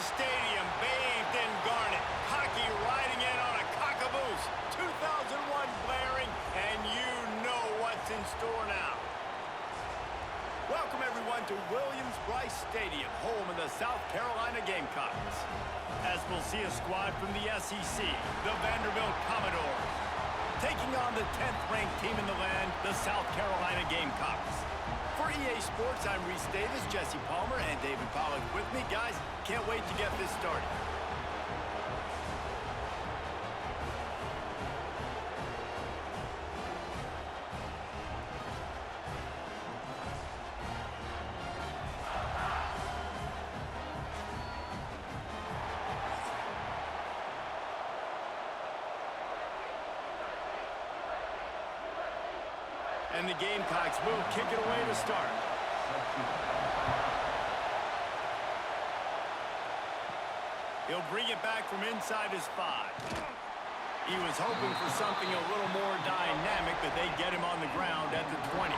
stadium bathed in garnet. Hockey riding in on a cock-a-boost. 2001 blaring, and you know what's in store now. Welcome, everyone, to Williams-Brice Stadium, home of the South Carolina Gamecocks. As we'll see a squad from the SEC, the Vanderbilt Commodores, taking on the 10th-ranked team in the land, the South Carolina Gamecocks. For EA Sports, I'm Reese Davis, Jesse Palmer, and David Pollack with me. Guys, can't wait to get this started. And the Gamecocks will kick it away to start. He'll bring it back from inside his 5. He was hoping for something a little more dynamic, but they get him on the ground at the 20.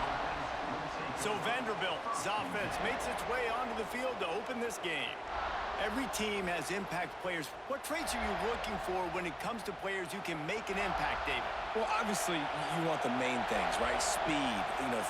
So Vanderbilt's offense makes its way onto the field to open this game. Every team has impact players. What traits are you looking for when it comes to players who can make an impact, David? Well, obviously, you want the main things, right? Speed,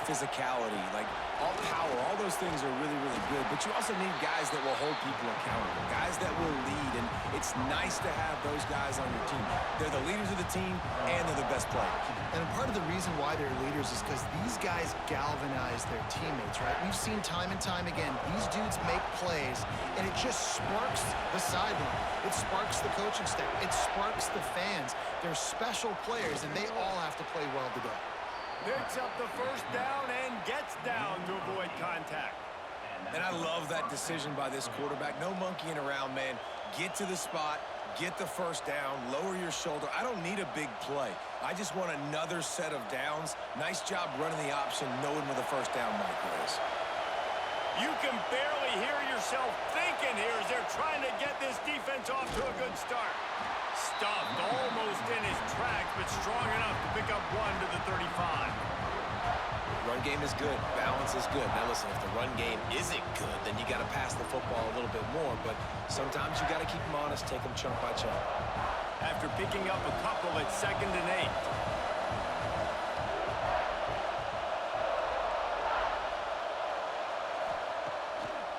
physicality, like all power, all those things are really, really good. But you also need guys that will hold people accountable, guys that will lead. And it's nice to have those guys on your team. They're the leaders of the team, and they're the best players. And part of the reason why they're leaders is because these guys galvanize their teammates, right? We've seen time and time again, these dudes make plays, and it just sparks the sideline. It sparks the coaching staff. It sparks the fans. They're special players, and they all have to play well today. Picks up the first down and gets down to avoid contact. And I love that decision by this quarterback. No monkeying around, man. Get to the spot, get the first down, lower your shoulder. I don't need a big play. I just want another set of downs. Nice job running the option, knowing where the first down marker is. You can barely hear yourself thinking here as they're trying to get this defense off to a good start. Stuffed almost in his tracks, but strong enough to pick up 1 to the 35. Run game is good. Balance is good. Now listen, if the run game isn't good, then you got to pass the football a little bit more. But sometimes you got to keep them honest, take them chunk by chunk. After picking up a couple at 2nd and 8.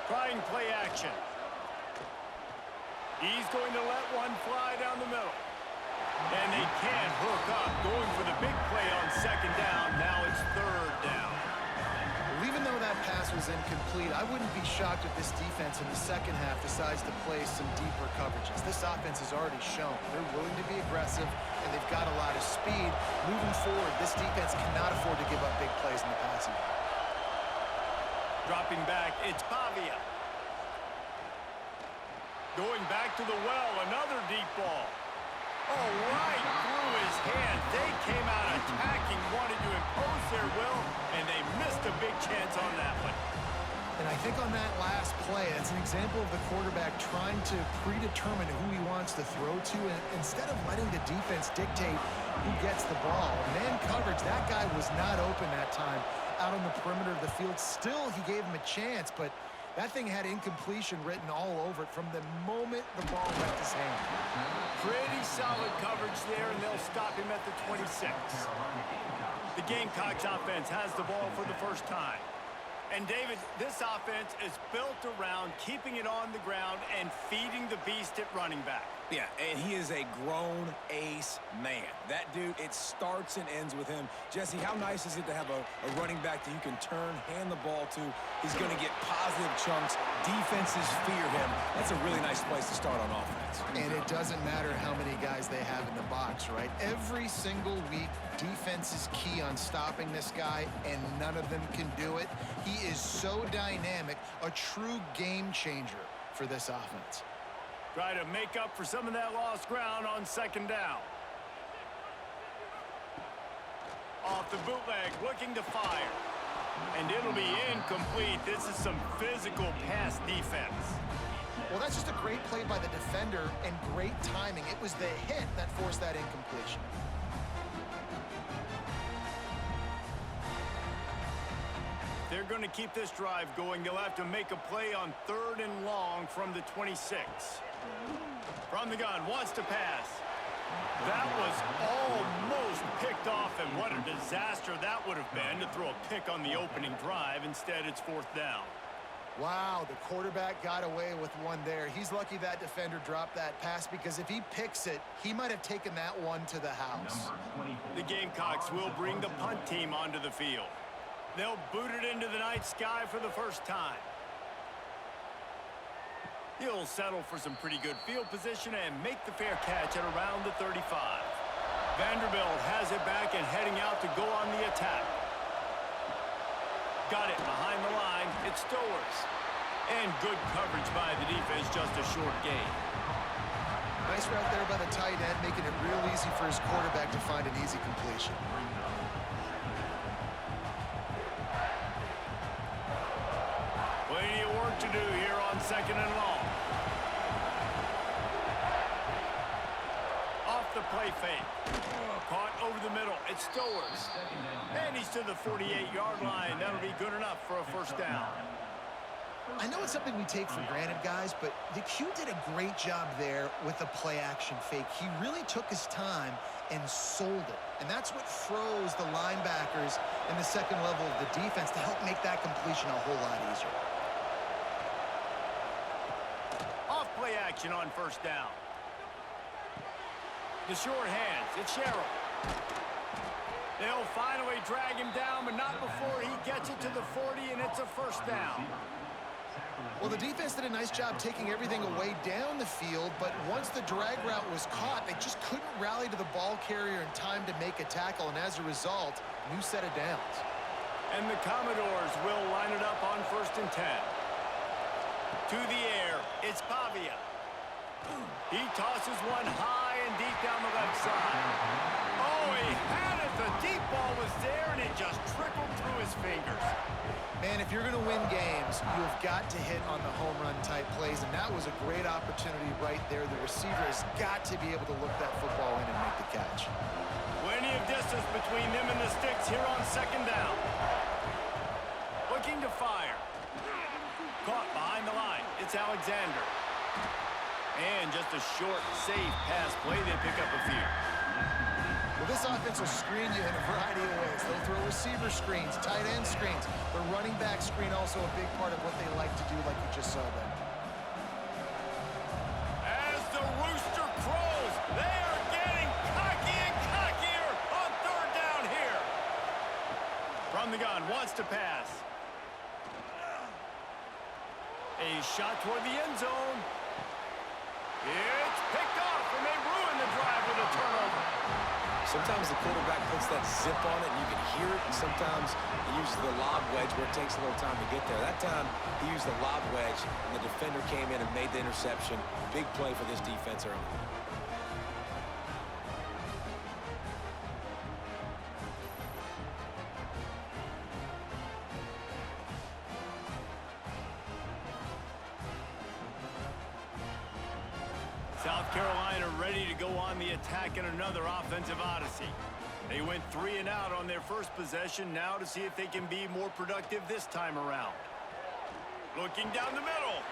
Trying play action. He's going to let one fly down the middle. And they can't hook up. Going for the big play on 2nd down. Now it's 3rd down. Well, even though that pass was incomplete, I wouldn't be shocked if this defense in the second half decides to play some deeper coverages. This offense has already shown they're willing to be aggressive, and they've got a lot of speed. Moving forward, this defense cannot afford to give up big plays in the passing game. Dropping back, it's Pavia. Going back to the well, another deep ball. Oh, right through his hand. They came out attacking, wanted to impose their will, and they missed a big chance on that one. And I think on that last play, that's an example of the quarterback trying to predetermine who he wants to throw to, and instead of letting the defense dictate who gets the ball. Man coverage, that guy was not open that time out on the perimeter of the field. Still, he gave him a chance, but that thing had incompletion written all over it from the moment the ball left his hand. Pretty solid coverage there, and they'll stop him at the 26. The Gamecocks offense has the ball for the first time. And, David, this offense is built around keeping it on the ground and feeding the beast at running back. Yeah, and he is a grown ace man. That dude, it starts and ends with him. Jesse, how nice is it to have a running back that you can turn, hand the ball to? He's going to get positive chunks. Defenses fear him. That's a really nice place to start on offense. And it doesn't matter how many guys they have in the box, right? Every single week, defense is key on stopping this guy, and none of them can do it. He is so dynamic, a true game changer for this offense. Try to make up for some of that lost ground on 2nd down. Off the bootleg, looking to fire. And it'll be incomplete. This is some physical pass defense. Well, that's just a great play by the defender and great timing. It was the hit that forced that incompletion. they're going to keep this drive going. They'll have to make a play on 3rd and long from the 26. From the gun, wants to pass. That was almost picked off, and what a disaster that would have been to throw a pick on the opening drive. Instead, it's 4th down. Wow, the quarterback got away with one there. He's lucky that defender dropped that pass, because if he picks it, he might have taken that one to the house. The Gamecocks will bring the punt team onto the field. They'll boot it into the night sky for the first time. He'll settle for some pretty good field position and make the fair catch at around the 35. Vanderbilt has it back and heading out to go on the attack. Got it behind the line. It's Stowers. And good coverage by the defense, just a short gain. Nice route there by the tight end, making it real easy for his quarterback to find an easy completion. Plenty of work to do here on 2nd and long. Off the play fake. Caught over the middle. It's Stowers. And he's to the 48-yard line. That'll be good enough for a 1st down. I know it's something we take for granted, guys, but the Q did a great job there with the play-action fake. He really took his time and sold it. And that's what froze the linebackers in the second level of the defense to help make that completion a whole lot easier. Off play action on 1st down. The short hands. It's Sherrill. They'll finally drag him down, but not before he gets it to the 40, and it's a 1st down. Well, the defense did a nice job taking everything away down the field, but once the drag route was caught, they just couldn't rally to the ball carrier in time to make a tackle, and as a result, new set of downs. And the Commodores will line it up on 1st and 10. To the air, it's Pavia. He tosses one high and deep down the left side. Oh, he had it. The deep ball was there, and it just trickled through his fingers. Man, if you're going to win games, you have got to hit on the home run type plays, and that was a great opportunity right there. The receiver has got to be able to look that football in and make the catch. Plenty of distance between them and the sticks here on 2nd down. Looking to fire. Caught behind the line. It's Alexander. And just a short, safe pass play. They pick up a few. Well, this offense will screen you in a variety of ways. They'll throw receiver screens, tight end screens. The running back screen also a big part of what they like to do, like you just saw there. As the rooster crows, they are getting cocky and cockier on 3rd down here. From the gun, wants to pass. A shot toward the end zone. It's picked off, and they ruin the drive with a turnover. Sometimes the quarterback puts that zip on it, and you can hear it, and sometimes he uses the lob wedge where it takes a little time to get there. That time, he used the lob wedge, and the defender came in and made the interception. Big play for this defense early. South Carolina ready to go on the attack in another offensive odyssey. They went 3 and out on their first possession, now to see if they can be more productive this time around. Looking down the middle,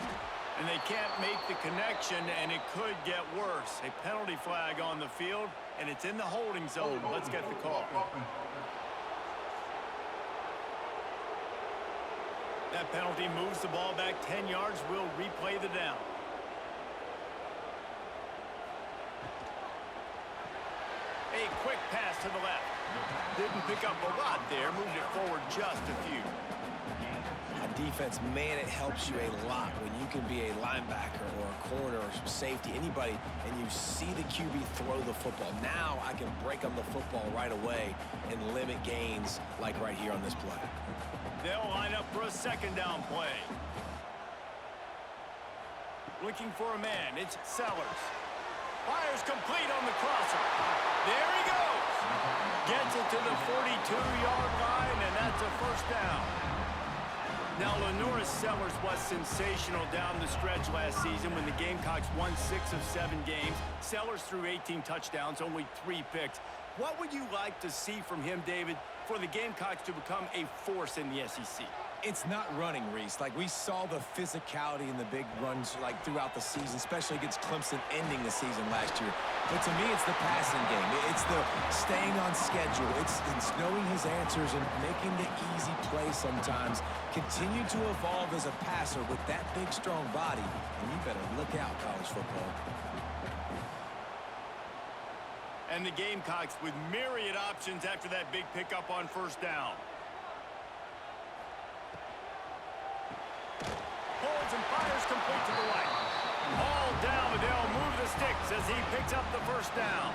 and they can't make the connection, and it could get worse. A penalty flag on the field, and it's in the holding zone. Let's get the call. That penalty moves the ball back 10 yards. We'll replay the down. A quick pass to the left. Didn't pick up a lot there. Moved it forward just a few. On defense, man, it helps you a lot when you can be a linebacker or a corner or some safety, anybody, and you see the QB throw the football. Now I can break on the football right away and limit gains like right here on this play. They'll line up for a 2nd down play. Looking for a man. It's Sellers. Fires complete on the crosser. There he goes. Gets it to the 42-yard line, and that's a 1st down. Now, Lenoris Sellers was sensational down the stretch last season when the Gamecocks won 6 of 7 games. Sellers threw 18 touchdowns, only 3 picks. What would you like to see from him, David, for the Gamecocks to become a force in the SEC? It's not running, Reese. Like, we saw the physicality in the big runs, like, throughout the season, especially against Clemson ending the season last year. But to me, it's the passing game. It's the staying on schedule. It's knowing his answers and making the easy play sometimes. Continue to evolve as a passer with that big, strong body, and you better look out, college football. And the Gamecocks with myriad options after that big pickup on first down. Holds and fires complete to the right. All down, but they'll move the sticks as he picks up the first down.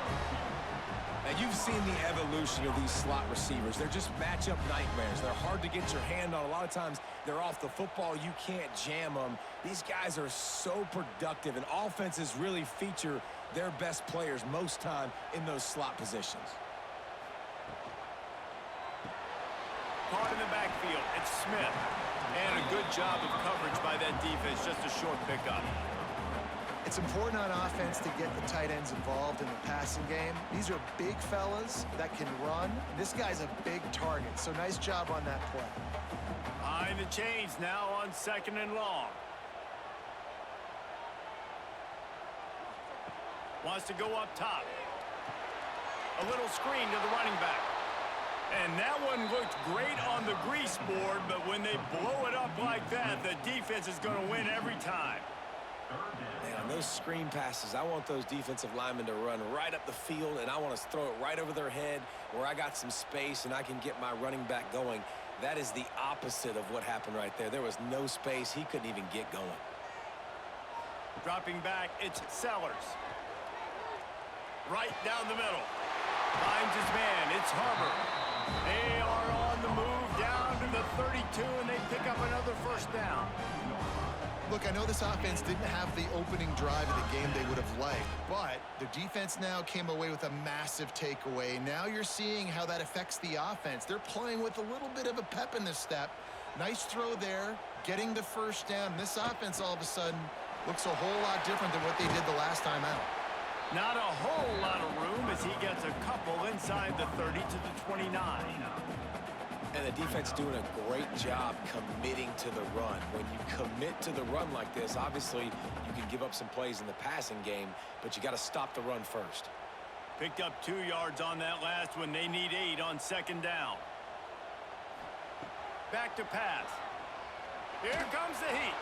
And you've seen the evolution of these slot receivers. They're just matchup nightmares. They're hard to get your hand on. A lot of times they're off the football. You can't jam them. These guys are so productive, and offenses really feature their best players most time in those slot positions. Caught in the backfield, it's Smith. And a good job of coverage by that defense, just a short pickup. It's important on offense to get the tight ends involved in the passing game. These are big fellas that can run. This guy's a big target, so nice job on that play. Behind the chains now on second and long. Wants to go up top. A little screen to the running back. And that one looked great on the grease board, but when they blow it up like that, the defense is going to win every time. Man, on those screen passes, I want those defensive linemen to run right up the field, and I want to throw it right over their head where I got some space and I can get my running back going. That is the opposite of what happened right there. There was no space. He couldn't even get going. Dropping back, it's Sellers. Right down the middle. Finds his man. It's Hubbard. They are on the move down to the 32, and they pick up another first down. Look, I know this offense didn't have the opening drive of the game they would have liked, but the defense now came away with a massive takeaway. Now you're seeing how that affects the offense. They're playing with a little bit of a pep in the step. Nice throw there, getting the first down. This offense all of a sudden looks a whole lot different than what they did the last time out. Not a whole lot of room as he gets a couple inside the 30 to the 29. And the defense doing a great job committing to the run. When you commit to the run like this, obviously you can give up some plays in the passing game, but you got to stop the run first. Picked up 2 yards on that last one. They need 8 on second down. Back to pass. Here comes the heat.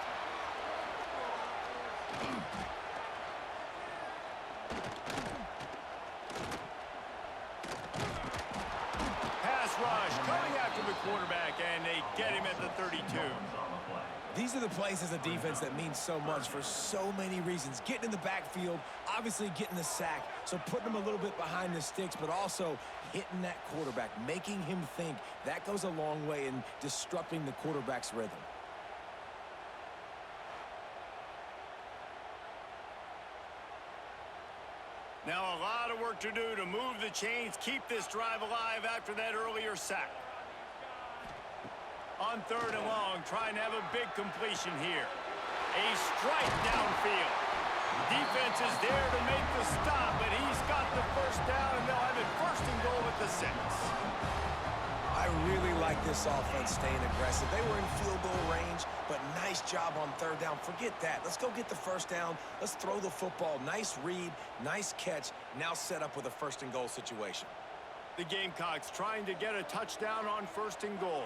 Rush coming after the quarterback, and they get him at the 32. These are the plays as a defense that mean so much for so many reasons. Getting in the backfield, obviously getting the sack, so putting him a little bit behind the sticks, but also hitting that quarterback, making him think. That goes a long way in disrupting the quarterback's rhythm. Now a lot of work to do to move the chains, keep this drive alive after that earlier sack. On third and long, trying to have a big completion here. A strike downfield. Defense is there to make the stop, but he's got the first down, and they'll have it first and goal at the 6. I really like this offense staying aggressive. They were in field goal range, but nice job on third down. Forget that. Let's go get the first down. Let's throw the football. Nice read, nice catch. Now set up with a first and goal situation. The Gamecocks trying to get a touchdown on first and goal.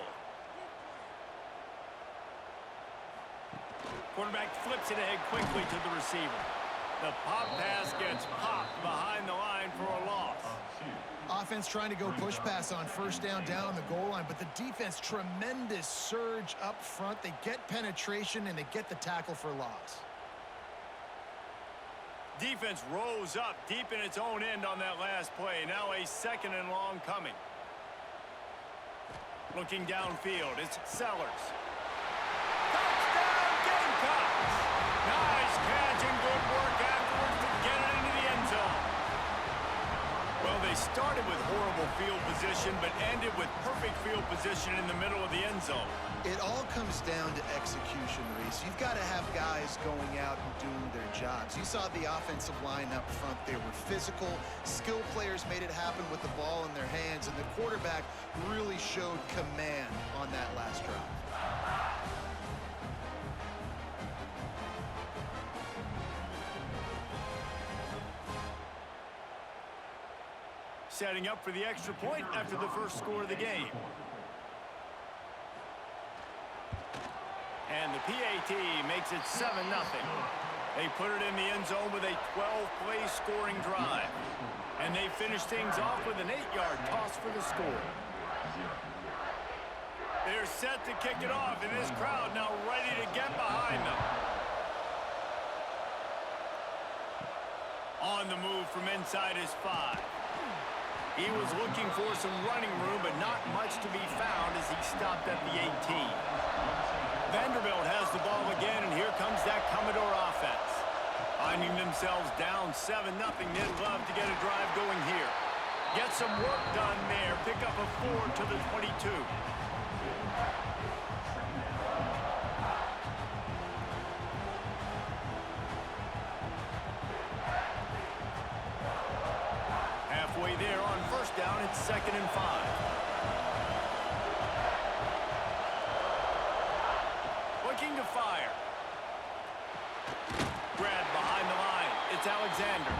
Quarterback flips it ahead quickly to the receiver. The pop pass gets popped behind the line for a loss. Offense trying to go push pass on first down on the goal line, but the defense, tremendous surge up front. They get penetration, and they get the tackle for loss. Defense rose up deep in its own end on that last play. Now a second and long coming. Looking downfield, it's Sellers. Touchdown, Gamecocks! Nice catch and good work afterwards to get it into the end zone. Well, they They started with horrible field position, but ended with perfect field position in the middle of the end zone. It all comes down to execution, Reese. You've got to have guys going out and doing their jobs. You saw the offensive line up front. They were physical. Skill players made it happen with the ball in their hands, and the quarterback really showed command on that last drive. Setting up for the extra point after the first score of the game. And the PAT makes it 7-0. They put it in the end zone with a 12-play scoring drive. And they finish things off with an 8-yard toss for the score. They're set to kick it off, and this crowd now ready to get behind them. On the move from inside his 5. He was looking for some running room, but not much to be found as he stopped at the 18. Vanderbilt has the ball again, and here comes that Commodore offense. Finding themselves down 7-0, they'd love to get a drive going here. Get some work done there. Pick up a 4 to the 22. Halfway there on first down, it's 2nd and 5. Looking to fire. Grab behind the line. It's Alexander.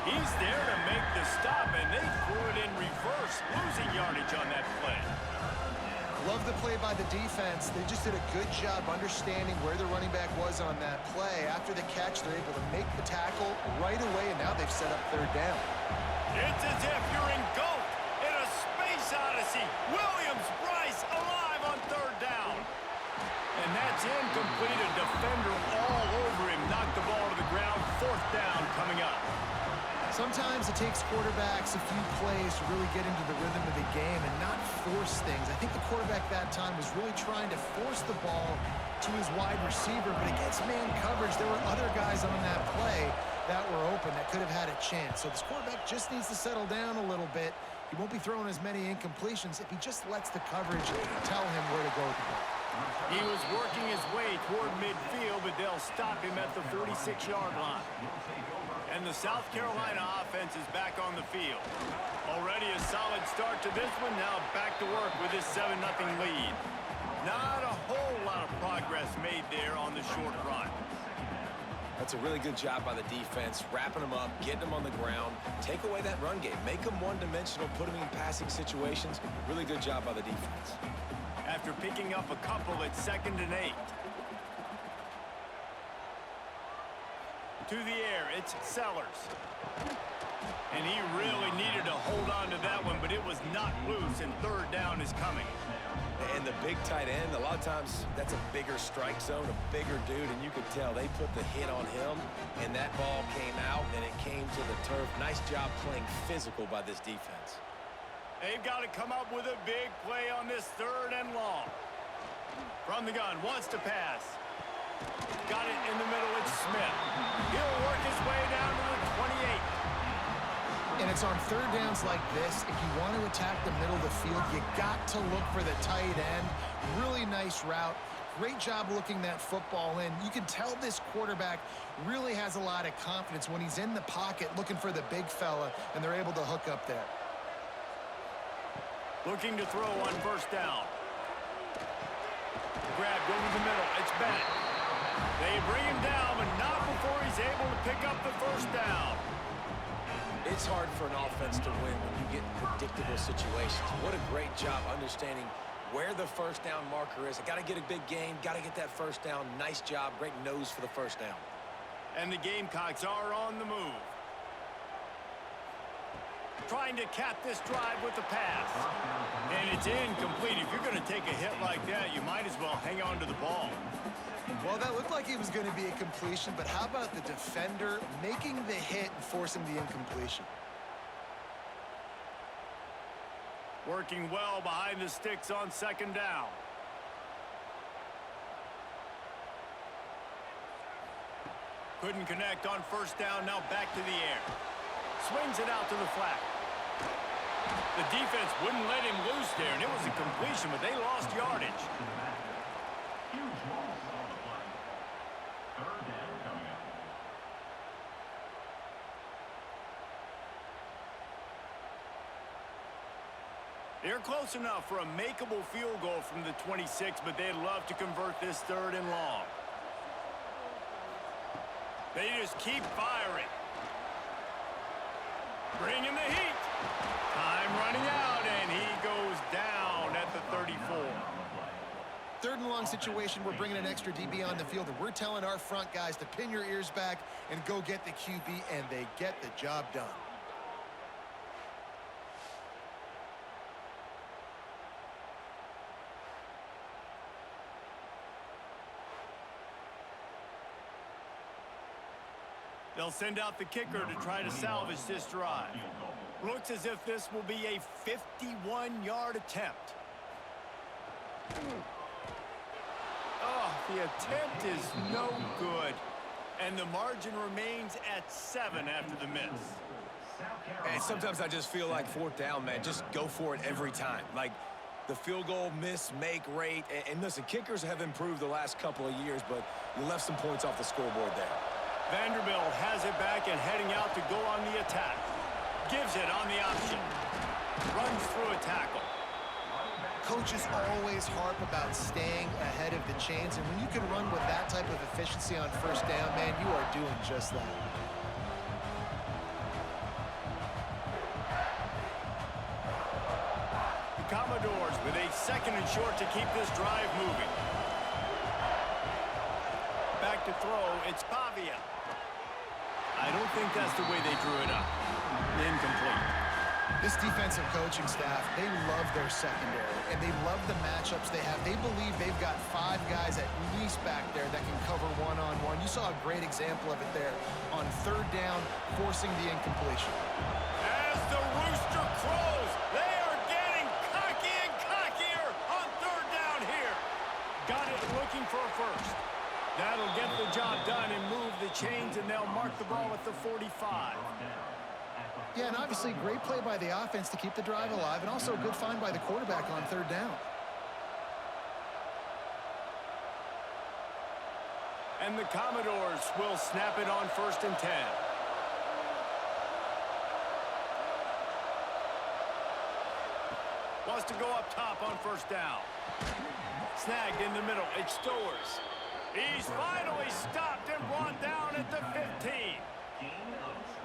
He's there to make the stop, and they threw it in reverse, losing yardage on that play. Love the play by the defense. They just did a good job understanding where the running back was on that play. After the catch, they're able to make the tackle right away, and now they've set up 3rd down. It's as if you're in GOAT in a space odyssey. Williams, Bryce, alive on 3rd down. And that's incomplete. A defender all over him. Knocked the ball to the ground. 4th down coming up. Sometimes it takes quarterbacks a few plays to really get into the rhythm of the game and not force things. I think the quarterback that time was really trying to force the ball to his wide receiver, but against man coverage, there were other guys on that play that were open that could have had a chance. So this quarterback just needs to settle down a little bit. He won't be throwing as many incompletions if he just lets the coverage tell him where to go with the ball. He was working his way toward midfield, but they'll stop him at the 46-yard line. And the South Carolina offense is back on the field. Already a solid start to this one. Now back to work with this 7-0 lead. Not a whole lot of progress made there on the short run. That's a really good job by the defense, wrapping them up, getting them on the ground, take away that run game, make them one-dimensional, put them in passing situations. Really good job by the defense. After picking up a couple at 2nd and 8. To the air, it's Sellers. And he really needed to hold on to that one, but it was not loose, and 3rd down is coming. And the big tight end, a lot of times that's a bigger strike zone, a bigger dude, and you could tell they put the hit on him, and that ball came out, and it came to the turf. Nice job playing physical by this defense. They've got to come up with a big play on this 3rd and long. From the gun, wants to pass. Got it in the middle, it's Smith. He'll work his way down to the 28. And it's on 3rd downs like this. If you want to attack the middle of the field, you got to look for the tight end. Really nice route. Great job looking that football in. You can tell this quarterback really has a lot of confidence when he's in the pocket looking for the big fella, and they're able to hook up there. Looking to throw on 1st down. Grabbed over the middle. It's Bennett. They bring him down, but not before he's able to pick up the 1st down. It's hard for an offense to win when you get in predictable situations. What a great job understanding where the 1st down marker is. I got to get a big gain, got to get that 1st down. Nice job, great nose for the 1st down. And the Gamecocks are on the move. Trying to cap this drive with the pass. And it's incomplete. If you're going to take a hit like that, you might as well hang on to the ball. Well, that looked like it was going to be a completion, but how about the defender making the hit and forcing the incompletion? Working well behind the sticks on 2nd down. Couldn't connect on 1st down, now back to the air. Swings it out to the flat. The defense wouldn't let him loose there, and it was a completion, but they lost yardage. They're close enough for a makeable field goal from the 26, but they'd love to convert this 3rd and long. They just keep firing. Bring in the heat. Time running out, and he goes down at the 34. 3rd and long situation. We're bringing an extra DB on the field, and we're telling our front guys to pin your ears back and go get the QB, and they get the job done. They'll send out the kicker to try to salvage this drive. Looks as if this will be a 51-yard attempt. Oh, the attempt is no good. And the margin remains at 7 after the miss. And sometimes I just feel like 4th down, man, just go for it every time. Like the field goal miss-make rate. And listen, kickers have improved the last couple of years, but you left some points off the scoreboard there. Vanderbilt has it back and heading out to go on the attack. Gives it on the option. Runs through a tackle. Coaches always harp about staying ahead of the chains, and when you can run with that type of efficiency on 1st down, man, you are doing just that. The Commodores with a 2nd and short to keep this drive moving. Back to throw, it's Pavia. I don't think that's the way they drew it up. Incomplete. This defensive coaching staff, they love their secondary, and they love the matchups they have. They believe they've got 5 guys at least back there that can cover one-on-one. You saw a great example of it there on 3rd down, forcing the incompletion. As the rooster crows, they are getting cocky and cockier on 3rd down here. Got it looking for a first. That'll get the job done and move the chains, and they'll mark the ball at the 45. Yeah, and obviously great play by the offense to keep the drive alive, and also a good find by the quarterback on 3rd down. And the Commodores will snap it on 1st and 10. Wants to go up top on 1st down. Snagged in the middle. It's Stowers. He's finally stopped and brought down at the 15.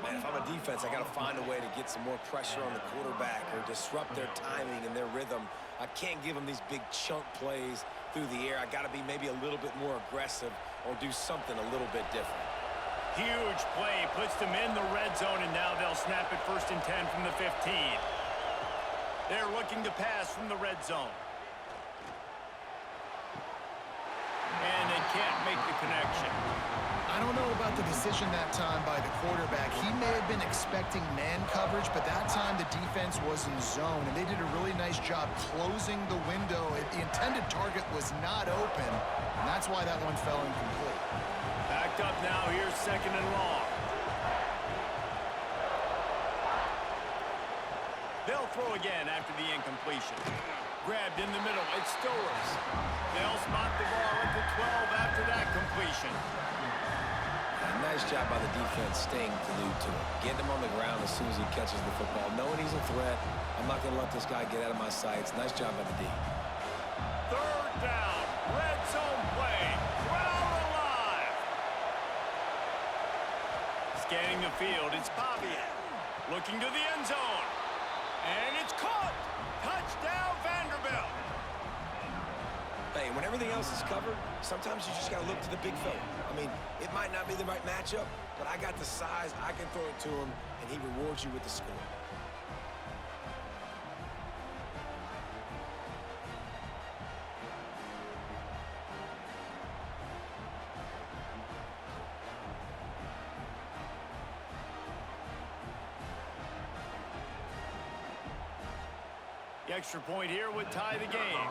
Man, if I'm a defense, I got to find a way to get some more pressure on the quarterback or disrupt their timing and their rhythm. I can't give them these big chunk plays through the air. I got to be maybe a little bit more aggressive or do something a little bit different. Huge play puts them in the red zone, and now they'll snap it 1st and 10 from the 15. They're looking to pass from the red zone. And they can't make the connection. I don't know about the decision that time by the quarterback. He may have been expecting man coverage, but that time the defense was in zone, and they did a really nice job closing the window. The intended target was not open, and that's why that one fell incomplete. Backed up now. Here's 2nd and long. They'll throw again after the incompletion. Grabbed in the middle. It's Stowers. They'll spot the ball at the 12 after that completion. Nice job by the defense staying glued to him. Getting him on the ground as soon as he catches the football. Knowing he's a threat, I'm not going to let this guy get out of my sights. Nice job by the D. 3rd down. Red zone play. Crowd alive. Scanning the field. It's Pavia. Looking to the end zone. And it's caught. Touchdown, Vanderbilt. Hey, when everything else is covered, sometimes you just got to look to the big fella. I mean, it might not be the right matchup, but I got the size, I can throw it to him, and he rewards you with the score. The extra point here would tie the game.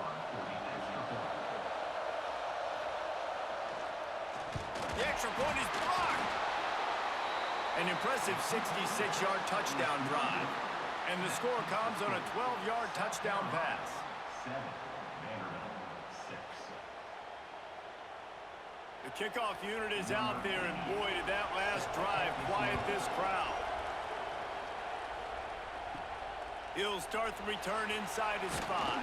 The extra point is blocked. An impressive 66-yard touchdown drive. And the score comes on a 12-yard touchdown pass. 7, Vanderbilt 6. The kickoff unit is out there, and boy, did that last drive quiet this crowd. He'll start the return inside his 5.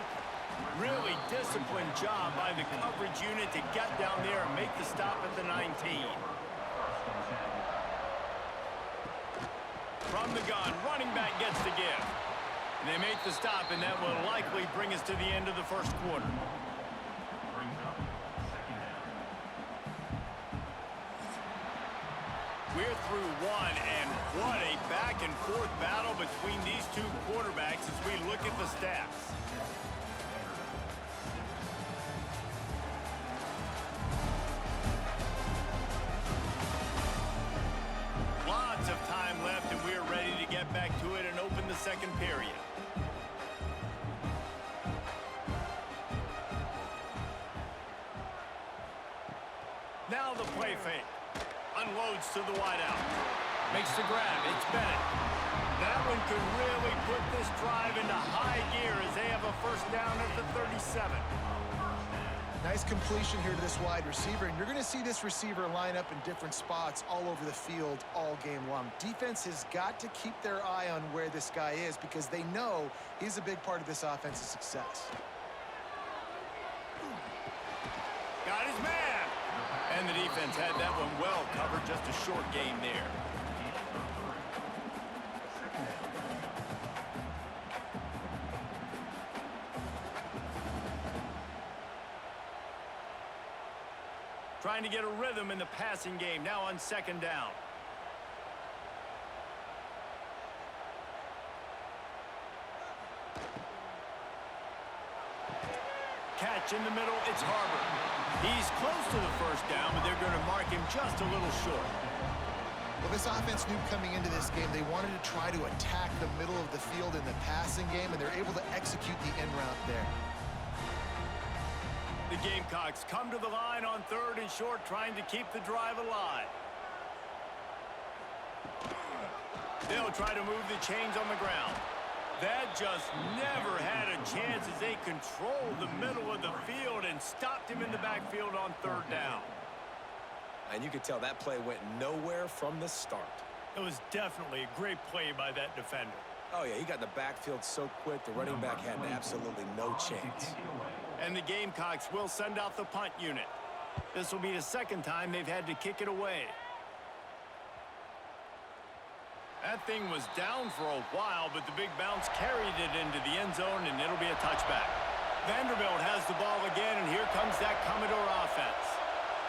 Really disciplined job by the coverage unit to get down there and make the stop at the 19. From the gun, running back gets the give. And they make the stop, and that will likely bring us to the end of the first quarter. We're through one, and what a back-and-forth battle between these two quarterbacks as we look at the stats. Lots of time left, and we're ready to get back to it and open the second period. Now the play fake. Unloads to the wideout. Makes the grab. It's Bennett. That one could really put this drive into high gear as they have a first down at the 37. Nice completion here to this wide receiver, and you're going to see this receiver line up in different spots all over the field all game long. Defense has got to keep their eye on where this guy is because they know he's a big part of this offense's success. Got his man. And the defense had that one well covered, just a short game there. Trying to get a rhythm in the passing game, now on second down. Catch in the middle, it's Harbor. He's close to the first down, but they're going to mark him just a little short. Well, this offense knew coming into this game they wanted to try to attack the middle of the field in the passing game, and they're able to execute the end route there. The Gamecocks come to the line on third and short, trying to keep the drive alive. They'll try to move the chains on the ground. That just never had a chance as they controlled the middle of the field and stopped him in the backfield on third down. And you could tell that play went nowhere from the start. It was definitely a great play by that defender. Oh, yeah, he got in the backfield so quick, the running back had absolutely no chance. And the Gamecocks will send out the punt unit. This will be the second time they've had to kick it away. That thing was down for a while, but the big bounce carried it into the end zone, and it'll be a touchback. Vanderbilt has the ball again, and here comes that Commodore offense.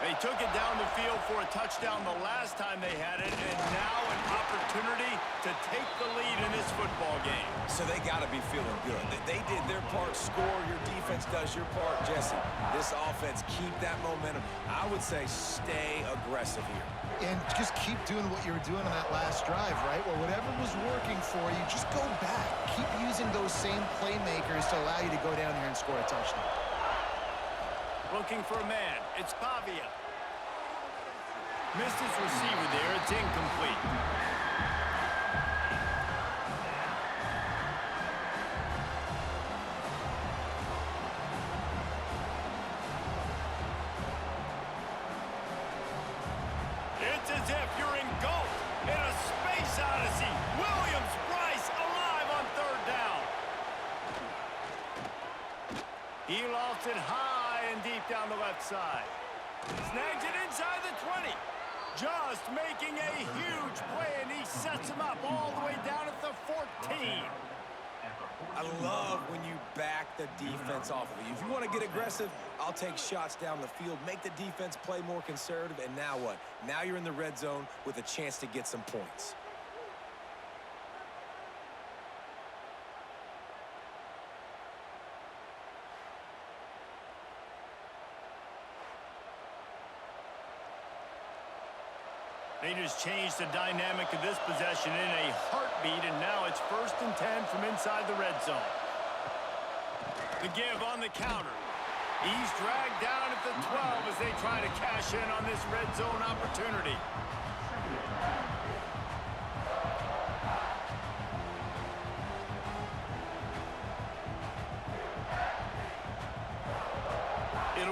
They took it down the field for a touchdown the last time they had it, and now an opportunity to take the lead in this football game. So they got to be feeling good. They did their part, score, your defense does your part. Jesse, this offense, keep that momentum. I would say stay aggressive here. And just keep doing what you were doing on that last drive, right? Well, whatever was working for you, just go back. Keep using those same playmakers to allow you to go down here and score a touchdown. Looking for a man. It's Pavia. Missed his receiver there. It's incomplete. It's as if you're engulfed in a space odyssey. Williams-Brice alive on third down. He lofts it high and deep down the left side. Snags it inside the 20. Just making a huge play, and he sets him up all the way down at the 14. I love when you back the defense off of you. If you want to get aggressive, I'll take shots down the field, make the defense play more conservative, and now what? Now you're in the red zone with a chance to get some points. They just changed the dynamic of this possession in a heartbeat, and now it's 1st and 10 from inside the red zone. The give on the counter. He's dragged down at the 12 as they try to cash in on this red zone opportunity.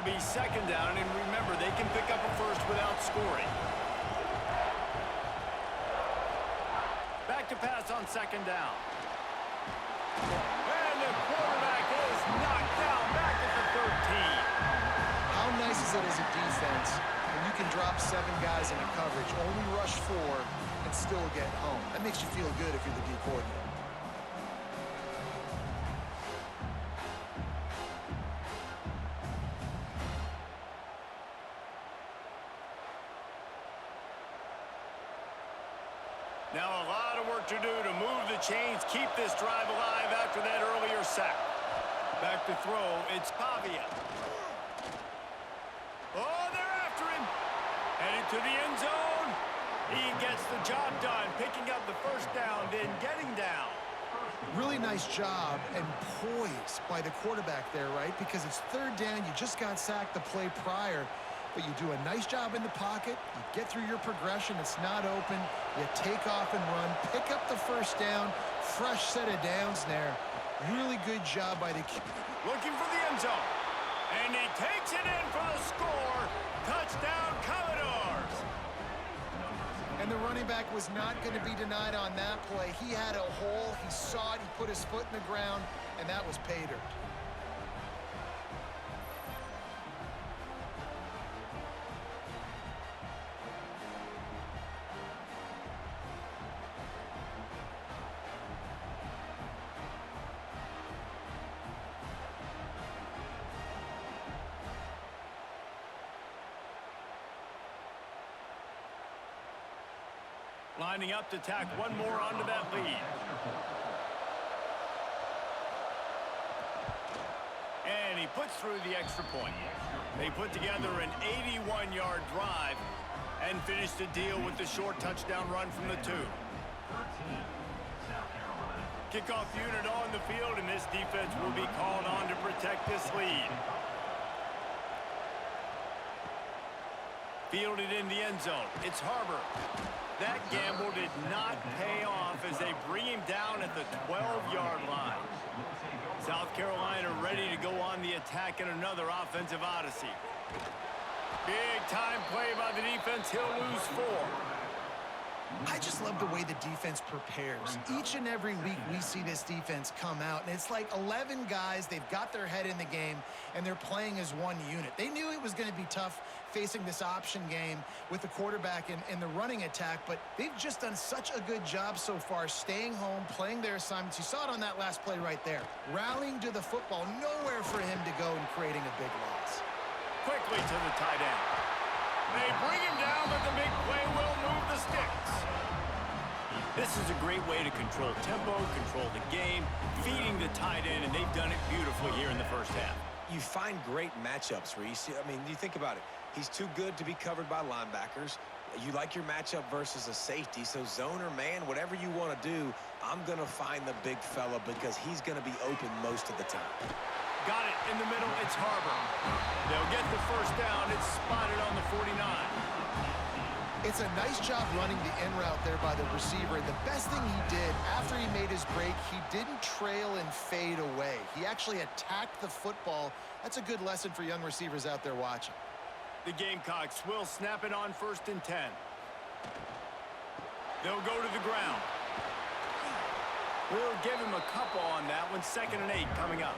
It'll be second down, and remember, they can pick up a first without scoring. Back to pass on second down. And the quarterback is knocked down back at the 13. How nice is it as a defense when you can drop 7 guys in a coverage, only rush 4, and still get home? That makes you feel good if you're the D coordinator. Now a lot of work to do to move the chains, keep this drive alive after that earlier sack. Back to throw, it's Pavia. Oh, they're after him. Headed to the end zone. He gets the job done, picking up the first down, then getting down. Really nice job and poise by the quarterback there, right? Because it's third down. You just got sacked the play prior. But you do a nice job in the pocket. You get through your progression. It's not open. You take off and run. Pick up the first down. Fresh set of downs there. Really good job by the looking for the end zone. And he takes it in for the score. Touchdown, Commodores. And the running back was not going to be denied on that play. He had a hole. He saw it. He put his foot in the ground, and that was pay dirt. Lining up to tack one more onto that lead. And he puts through the extra point. They put together an 81-yard drive and finish the deal with the short touchdown run from the 2. Kickoff unit on the field, and this defense will be called on to protect this lead. Fielded in the end zone. It's Harbor. That gamble did not pay off as they bring him down at the 12-yard line. South Carolina ready to go on the attack in another offensive odyssey. Big time play by the defense. He'll lose 4. I just love the way the defense prepares. Each and every week we see this defense come out, and it's like 11 guys. They've got their head in the game, and they're playing as one unit. They knew it was going to be tough facing this option game with the quarterback and the running attack, but they've just done such a good job so far staying home, playing their assignments. You saw it on that last play right there. Rallying to the football, nowhere for him to go and creating a big loss. Quickly to the tight end. They bring him down, but the big play will move the sticks. This is a great way to control tempo, control the game, feeding the tight end, and they've done it beautifully here in the first half. You find great matchups, Reese. I mean, you think about it. He's too good to be covered by linebackers. You like your matchup versus a safety, so zone or man, whatever you want to do, I'm going to find the big fella because he's going to be open most of the time. Got it in the middle. It's Harbor. They'll get the first down. It's spotted on the 49. It's a nice job running the in route there by the receiver. And the best thing he did after he made his break, he didn't trail and fade away. He actually attacked the football. That's a good lesson for young receivers out there watching. The Gamecocks will snap it on 1st and 10. They'll go to the ground. We'll give him a couple on that one. 2nd and 8 coming up.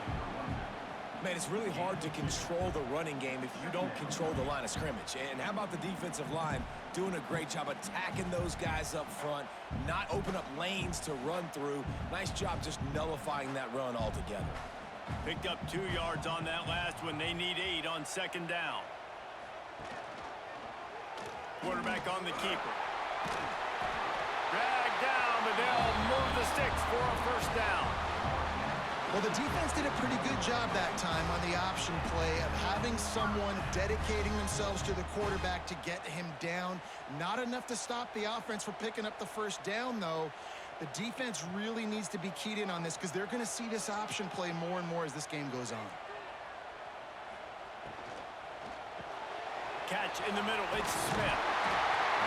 Man, it's really hard to control the running game if you don't control the line of scrimmage. And how about the defensive line doing a great job attacking those guys up front, not open up lanes to run through. Nice job just nullifying that run altogether. Picked up 2 yards on that last one. They need 8 on 2nd down. Quarterback on the keeper. Dragged down, but they'll move the sticks for a first down. Well, the defense did a pretty good job that time on the option play of having someone dedicating themselves to the quarterback to get him down. Not enough to stop the offense from picking up the first down, though. The defense really needs to be keyed in on this because they're going to see this option play more and more as this game goes on. Catch in the middle. It's Smith.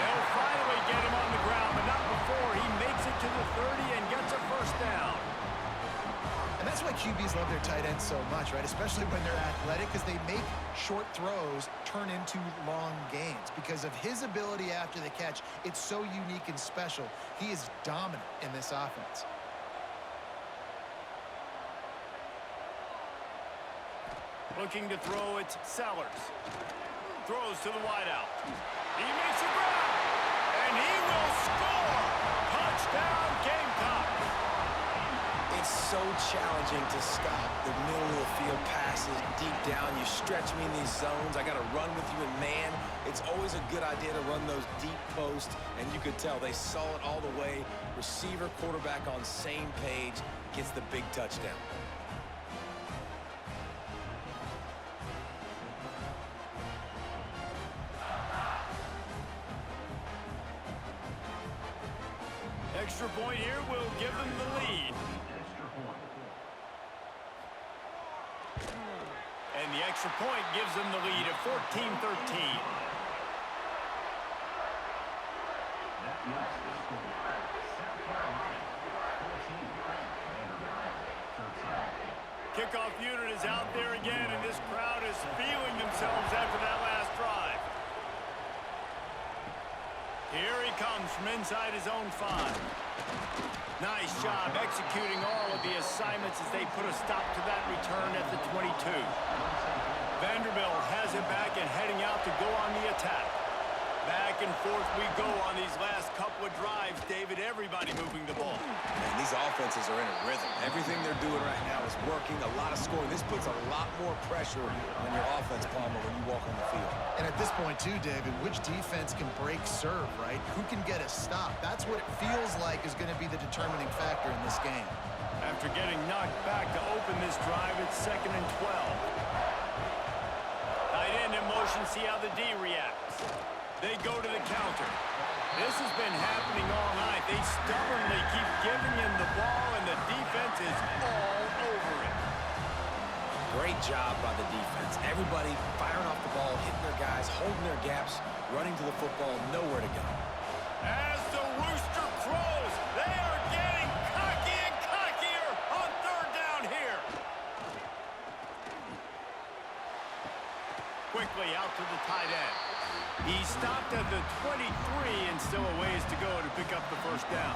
They'll finally get him on the ground, but not before he makes it to the 30 and gets a first down. And that's why QBs love their tight ends so much, right? Especially when they're athletic, because they make short throws turn into long gains. Because of his ability after the catch, it's so unique and special. He is dominant in this offense. Looking to throw, it's Sellers. Throws to the wideout. He makes a grab, and he will score! Touchdown, Gamecocks! It's so challenging to stop the middle of the field passes deep down. You stretch me in these zones. I got to run with you in man. It's always a good idea to run those deep posts, and you could tell they saw it all the way. Receiver, quarterback on same page, gets the big touchdown. Extra point here will give them the lead. And the extra point gives them the lead at 14-13. Kickoff unit is out there again, and this crowd is feeling themselves after that last drive. Here he comes from inside his own 5. Nice job executing all of the assignments as they put a stop to that return at the 22. Vanderbilt has it back and heading out to go on the attack. Back and forth we go on these last couple of drives, David. Everybody moving the ball. Man, these offenses are in a rhythm. Everything they're doing right now is working. A lot of scoring. This puts a lot more pressure on your offense, Palmer, when you walk on the field. And at this point, too, David, which defense can break serve, right? Who can get a stop? That's what it feels like is going to be the determining factor in this game. After getting knocked back to open this drive, it's 2nd and 12. Tight end in motion, see how the D reacts. They go to the counter. This has been happening all night. They stubbornly keep giving him the ball, and the defense is all over it. Great job by the defense. Everybody firing off the ball, hitting their guys, holding their gaps, running to the football, nowhere to go. As the rooster crows, they are getting cocky and cockier on 3rd down here. Quickly out to the tight end. He stopped at the 23 and still a ways to go to pick up the 1st down.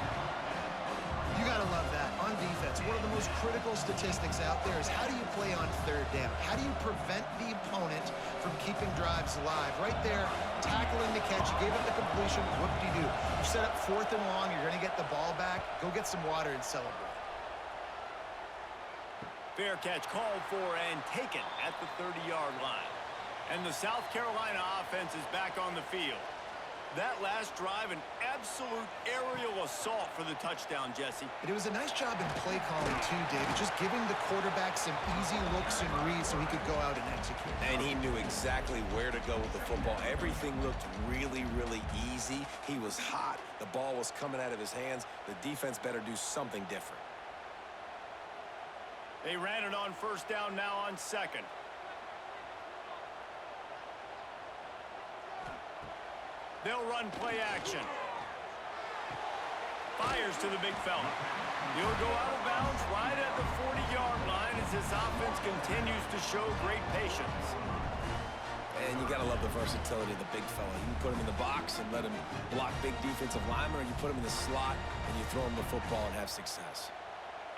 You got to love that. On defense, one of the most critical statistics out there is how do you play on 3rd down? How do you prevent the opponent from keeping drives alive? Right there, tackling the catch. You gave up the completion. Whoop-de-doo. You set up 4th and long. You're going to get the ball back. Go get some water and celebrate. Fair catch called for and taken at the 30-yard line. And the South Carolina offense is back on the field. That last drive, an absolute aerial assault for the touchdown, Jesse. And it was a nice job in play calling, too, David. Just giving the quarterback some easy looks and reads so he could go out and execute. And he knew exactly where to go with the football. Everything looked really, really easy. He was hot. The ball was coming out of his hands. The defense better do something different. They ran it on 1st down, now on 2nd. They'll run play action. Fires to the big fella. He'll go out of bounds right at the 40-yard line as this offense continues to show great patience. And you got to love the versatility of the big fella. You can put him in the box and let him block big defensive linemen, or you put him in the slot and you throw him the football and have success.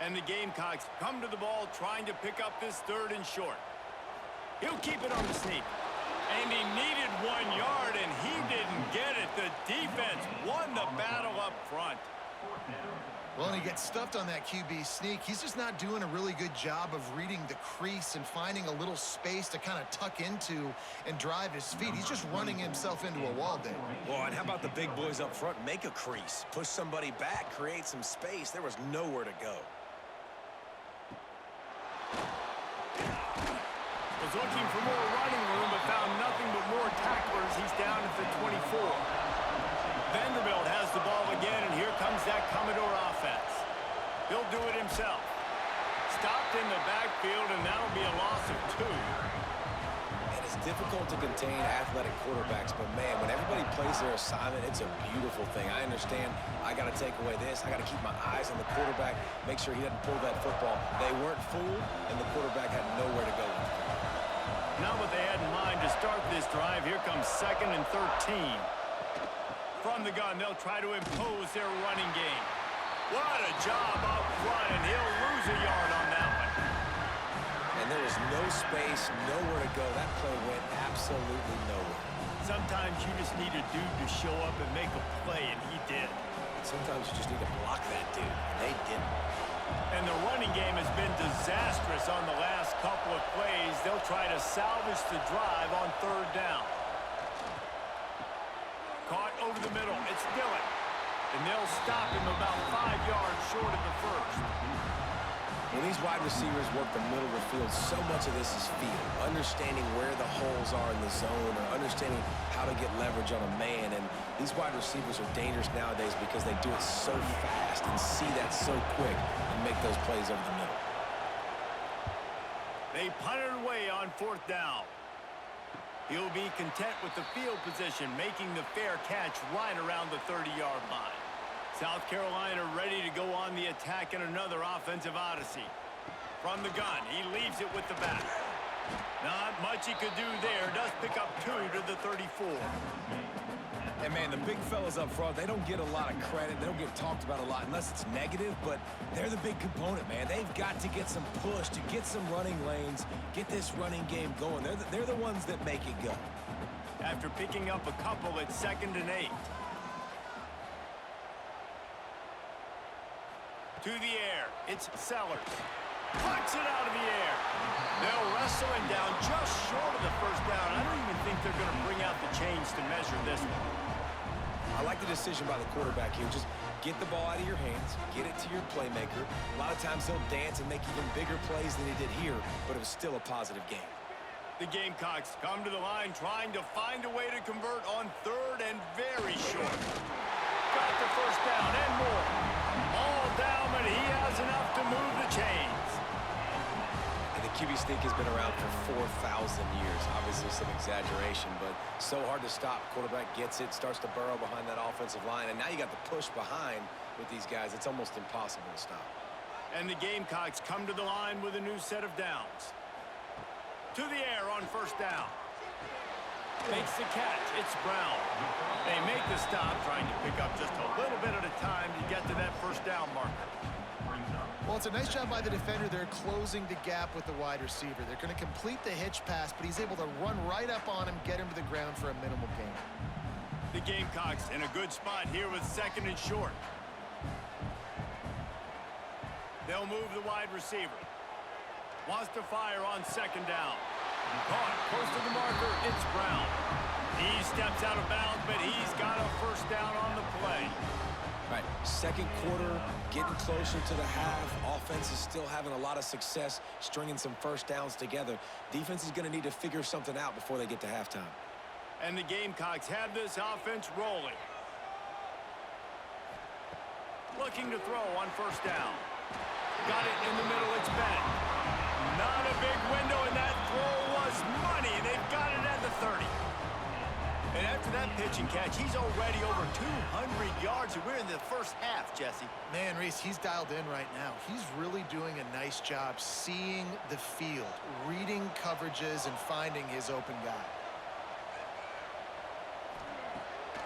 And the Gamecocks come to the ball trying to pick up this 3rd and short. He'll keep it on the sneak. And he needed 1 yard, and he didn't get it. The defense won the battle up front. Well, and he gets stuffed on that QB sneak. He's just not doing a really good job of reading the crease and finding a little space to kind of tuck into and drive his feet. He's just running himself into a wall, Dave. Well, and how about the big boys up front? Make a crease. Push somebody back. Create some space. There was nowhere to go. Was looking for more running room, but found nothing but more tacklers. He's down at the 24. Vanderbilt has the ball again, and here comes that Commodore offense. He'll do it himself. Stopped in the backfield, and that'll be a loss of 2. And his difficult to contain athletic quarterbacks, but man, when everybody plays their assignment, it's a beautiful thing. I understand I got to take away this. I got to keep my eyes on the quarterback, make sure he doesn't pull that football. They weren't fooled, and the quarterback had nowhere to go with it. Not what they had in mind to start this drive. Here comes 2nd and 13. From the gun, they'll try to impose their running game. What a job up front, and he'll lose a yard on that one. And there was no space, nowhere to go. That play went absolutely nowhere. Sometimes you just need a dude to show up and make a play, and he did. Sometimes you just need to block that dude, and they didn't. And the running game has been disastrous on the last couple of plays. They'll try to salvage the drive on 3rd down. Caught over the middle. It's Dillon. And they'll stop him about 5 yards short of the first. When these wide receivers work the middle of the field, so much of this is feel. Understanding where the holes are in the zone, or understanding how to get leverage on a man. And these wide receivers are dangerous nowadays because they do it so fast and see that so quick and make those plays over the middle. They punt it away on 4th down. He'll be content with the field position, making the fair catch right around the 30-yard line. South Carolina ready to go on the attack in another offensive odyssey. From the gun, he leaves it with the back. Not much he could do there. Does pick up 2 to the 34. And, man, the big fellas up front, they don't get a lot of credit. They don't get talked about a lot unless it's negative, but they're the big component, man. They've got to get some push, to get some running lanes, get this running game going. They're the ones that make it go. After picking up a couple, it's 2nd and 8. To the air, it's Sellers. Puts it out of the air. They'll wrestle him down just short of the 1st down. I don't even think they're going to bring out the chains to measure this one. I like the decision by the quarterback here. Just get the ball out of your hands, get it to your playmaker. A lot of times he'll dance and make even bigger plays than he did here, but it was still a positive game. The Gamecocks come to the line trying to find a way to convert on 3rd and very short. Got the 1st down and more. All down, but he has enough to move the chains. And the QB sneak has been around for 4,000 years. Obviously some exaggeration, but so hard to stop. Quarterback gets it, starts to burrow behind that offensive line, and now you got the push behind with these guys. It's almost impossible to stop. And the Gamecocks come to the line with a new set of downs. To the air on 1st down. Makes the catch. It's Brown. They make the stop, trying to pick up just a little bit at a time to get to that 1st down marker. Well, it's a nice job by the defender. They're closing the gap with the wide receiver. They're going to complete the hitch pass, but he's able to run right up on him, get him to the ground for a minimal gain. The Gamecocks in a good spot here with 2nd and short. They'll move the wide receiver. Wants to fire on 2nd down. Caught close to the marker. It's Brown. He steps out of bounds, but he's got a 1st down on the play. Right, 2nd quarter, getting closer to the half. Offense is still having a lot of success stringing some 1st downs together. Defense is going to need to figure something out before they get to halftime. And the Gamecocks have this offense rolling. Looking to throw on 1st down. Got it in the middle. It's Bennett. Not a big window, and that throw was money, and they've got it at the 30. And after that pitch and catch, he's already over 200 yards, and we're in the 1st half, Jesse. Man, Reese, he's dialed in right now. He's really doing a nice job seeing the field, reading coverages, and finding his open guy.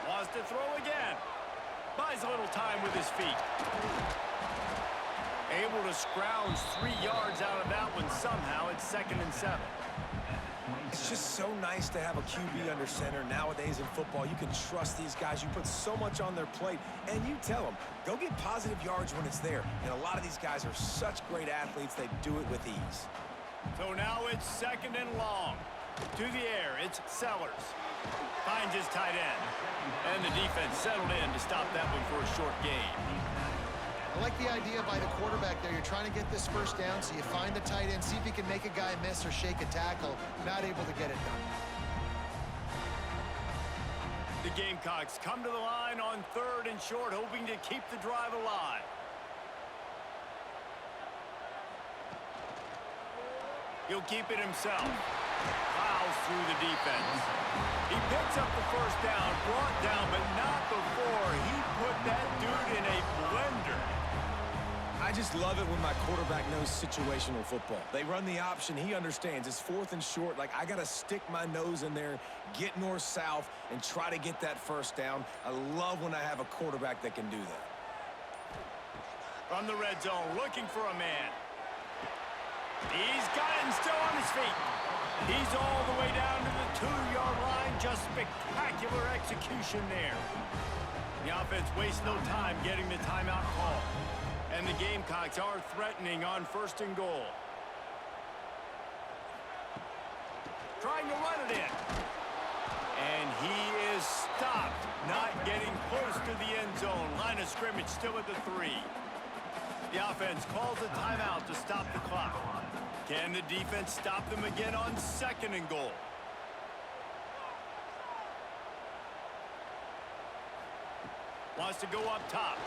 Wants to throw again. Buys a little time with his feet. Able to scrounge 3 yards out of that one somehow. It's 2nd and 7. It's just so nice to have a QB under center. Nowadays in football, you can trust these guys. You put so much on their plate, and you tell them, go get positive yards when it's there. And a lot of these guys are such great athletes, they do it with ease. So now it's 2nd and long. To the air, it's Sellers. Finds his tight end. And the defense settled in to stop that one for a short gain. I like the idea by the quarterback there. You're trying to get this 1st down, so you find the tight end, see if he can make a guy miss or shake a tackle. Not able to get it done. The Gamecocks come to the line on 3rd and short, hoping to keep the drive alive. He'll keep it himself. Plows through the defense. He picks up the first down, brought down, but not before he put that dude in a blender. I just love it when my quarterback knows situational football. They run the option. He understands. It's 4th and short. Like, I got to stick my nose in there, get north-south, and try to get that first down. I love when I have a quarterback that can do that. From the red zone, looking for a man. He's got it and still on his feet. He's all the way down to the 2-yard line. Just spectacular execution there. The offense wastes no time getting the timeout call. And the Gamecocks are threatening on 1st and goal. Trying to run it in. And he is stopped, not getting close to the end zone. Line of scrimmage still at the 3. The offense calls a timeout to stop the clock. Can the defense stop them again on 2nd and goal? Wants to go up top.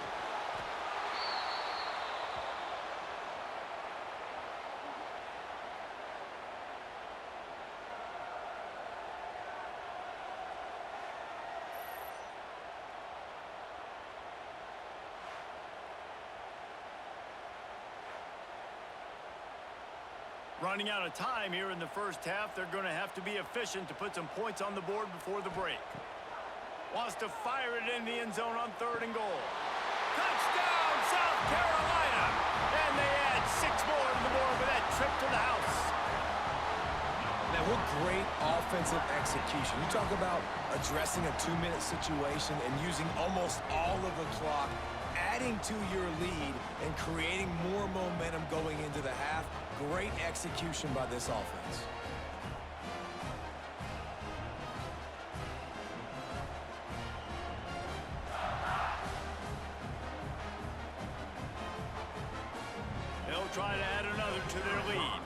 Running out of time here in the first half. They're going to have to be efficient to put some points on the board before the break. Wants to fire it in the end zone on 3rd and goal. Touchdown, South Carolina! And they add 6 more to the board with that trip to the house. Now, what great offensive execution. You talk about addressing a 2-minute situation and using almost all of the clock, adding to your lead and creating more momentum going into the half. Great execution by this offense. They'll try to add another to their lead.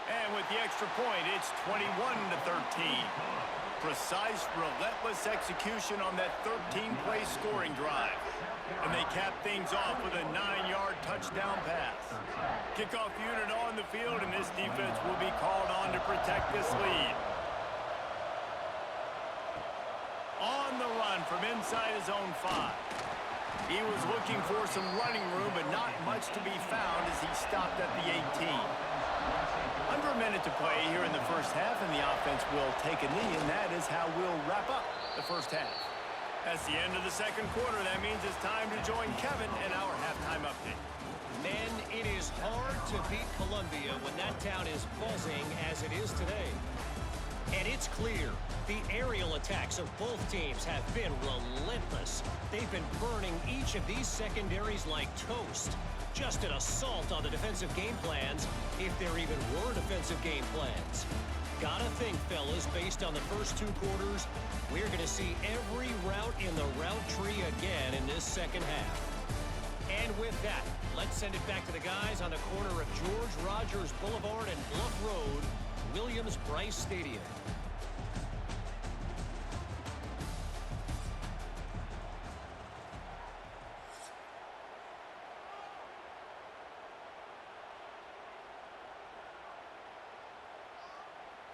And with the extra point, it's 21-13. Precise, relentless execution on that 13-play scoring drive. And they cap things off with a 9-yard touchdown pass. Kickoff unit on the field, and this defense will be called on to protect this lead. On the run from inside his own 5. He was looking for some running room, but not much to be found as he stopped at the 18. Under a minute to play here in the first half, and the offense will take a knee, and that is how we'll wrap up the first half. That's the end of the second quarter. That means it's time to join Kevin in our halftime update. Men, it is hard to beat Columbia when that town is buzzing as it is today. And it's clear the aerial attacks of both teams have been relentless. They've been burning each of these secondaries like toast. Just an assault on the defensive game plans, if there even were defensive game plans. Gotta think, fellas, based on the first 2 quarters, we're going to see every route in the route tree again in this second half. And with that, let's send it back to the guys on the corner of George Rogers Boulevard and Bluff Road, Williams-Brice Stadium.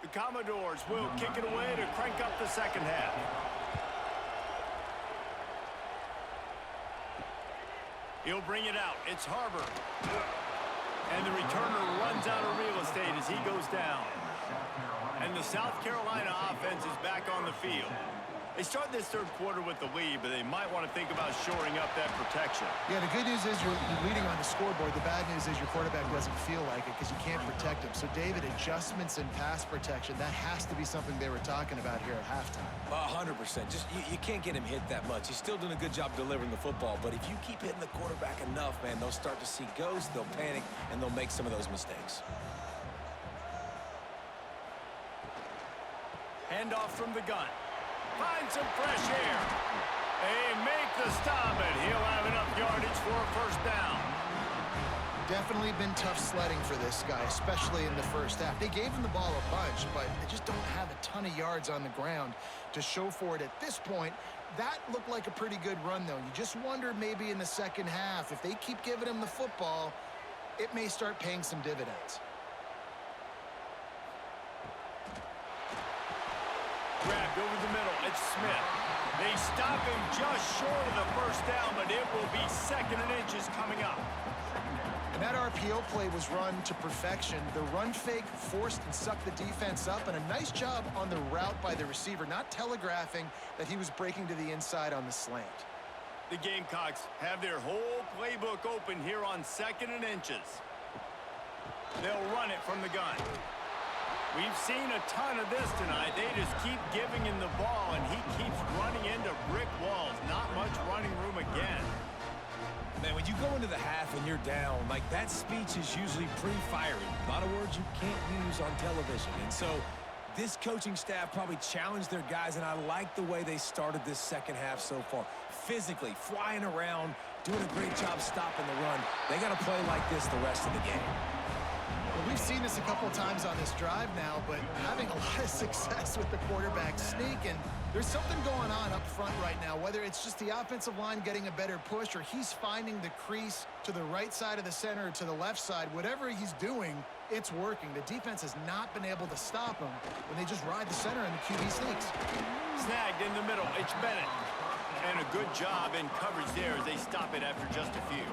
The Commodores will kick it away to crank up the second half. He'll bring it out. It's Harbor. And the returner runs out of real estate as he goes down. And the South Carolina offense is back on the field. They start this third quarter with the lead, but they might want to think about shoring up that protection. Yeah, the good news is you're leading on the scoreboard. The bad news is your quarterback doesn't feel like it because you can't protect him. So, David, adjustments in pass protection, that has to be something they were talking about here at halftime. 100%. Just you can't get him hit that much. He's still doing a good job delivering the football, but if you keep hitting the quarterback enough, man, they'll start to see ghosts, they'll panic, and they'll make some of those mistakes. Handoff from the gun. Find some fresh air. They make the stop, and he'll have enough yardage for a first down. Definitely been tough sledding for this guy, especially in the first half. They gave him the ball a bunch, but they just don't have a ton of yards on the ground to show for it at this point. That looked like a pretty good run, though. You just wonder maybe in the second half, if they keep giving him the football, it may start paying some dividends. Grabbed over the middle. It's Smith. They stop him just short of the first down, but it will be 2nd and inches coming up. And that RPO play was run to perfection. The run fake forced and sucked the defense up, and a nice job on the route by the receiver, not telegraphing that he was breaking to the inside on the slant. The Gamecocks have their whole playbook open here on 2nd and inches. They'll run it from the gun. We've seen a ton of this tonight. They just keep giving him the ball, and he keeps running into brick walls. Not much running room again. Man, when you go into the half and you're down, like, that speech is usually pretty fiery. A lot of words you can't use on television. And so this coaching staff probably challenged their guys, and I like the way they started this second half so far. Physically, flying around, doing a great job stopping the run. They got to play like this the rest of the game. Well, we've seen this a couple times on this drive now, but having a lot of success with the quarterback sneak, and there's something going on up front right now, whether it's just the offensive line getting a better push or he's finding the crease to the right side of the center or to the left side. Whatever he's doing, it's working. The defense has not been able to stop him when they just ride the center and the QB sneaks. Snagged in the middle. It's Bennett. And a good job in coverage there as they stop it after just a few.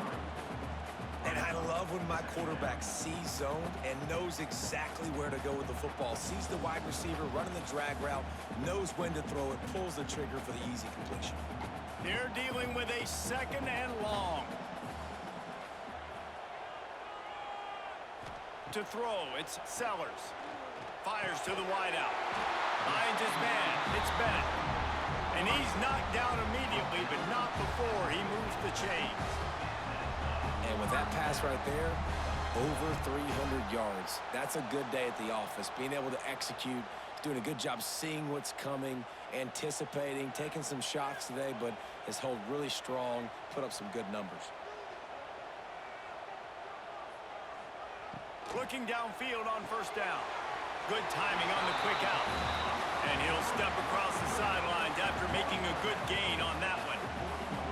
And I love when my quarterback sees zone and knows exactly where to go with the football. Sees the wide receiver running the drag route, knows when to throw it, pulls the trigger for the easy completion. They're dealing with a 2nd and long. To throw, it's Sellers. Fires to the wideout. Finds his man. It's Bennett. And he's knocked down immediately, but not before he moves the chains. And with that pass right there, over 300 yards. That's a good day at the office. Being able to execute, doing a good job seeing what's coming, anticipating, taking some shots today, but his hold really strong, put up some good numbers. Looking downfield on 1st down. Good timing on the quick out. And he'll step across the sidelines after making a good gain on that one.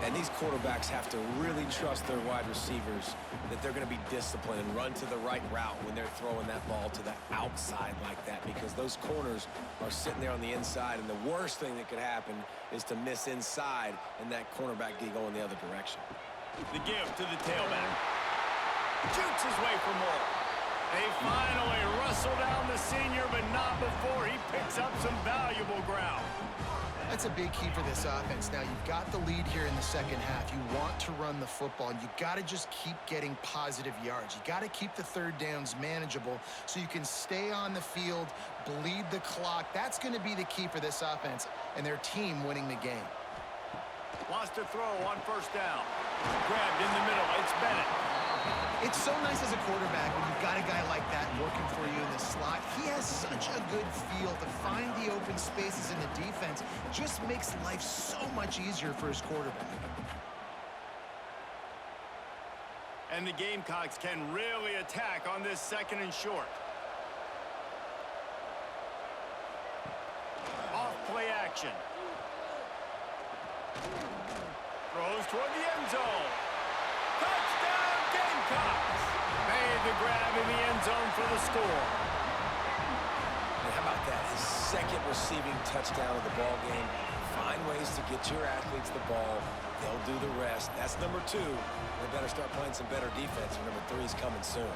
And these quarterbacks have to really trust their wide receivers that they're going to be disciplined and run to the right route when they're throwing that ball to the outside like that, because those corners are sitting there on the inside, and the worst thing that could happen is to miss inside and that cornerback get going the other direction. The give to the tailback. Shoots his way for more. They finally wrestle down the senior, but not before he picks up some valuable ground. That's a big key for this offense. Now, you've got the lead here in the second half. You want to run the football, and you got to just keep getting positive yards. You got to keep the 3rd downs manageable so you can stay on the field, bleed the clock. That's going to be the key for this offense and their team winning the game. Wants to throw on 1st down. Grabbed in the middle. It's Bennett. It's so nice as a quarterback when you've got a guy like that working for you in the slot. He has such a good feel to find the open spaces in the defense. Just makes life so much easier for his quarterback. And the Gamecocks can really attack on this 2nd and short. Off play action. Throws toward the end zone. Touchdown Gamecocks! Made the grab in the end zone for the score. And how about that? His 2nd receiving touchdown of the ball game. Find ways to get your athletes the ball. They'll do the rest. That's number 2. They better start playing some better defense. Number 3 is coming soon.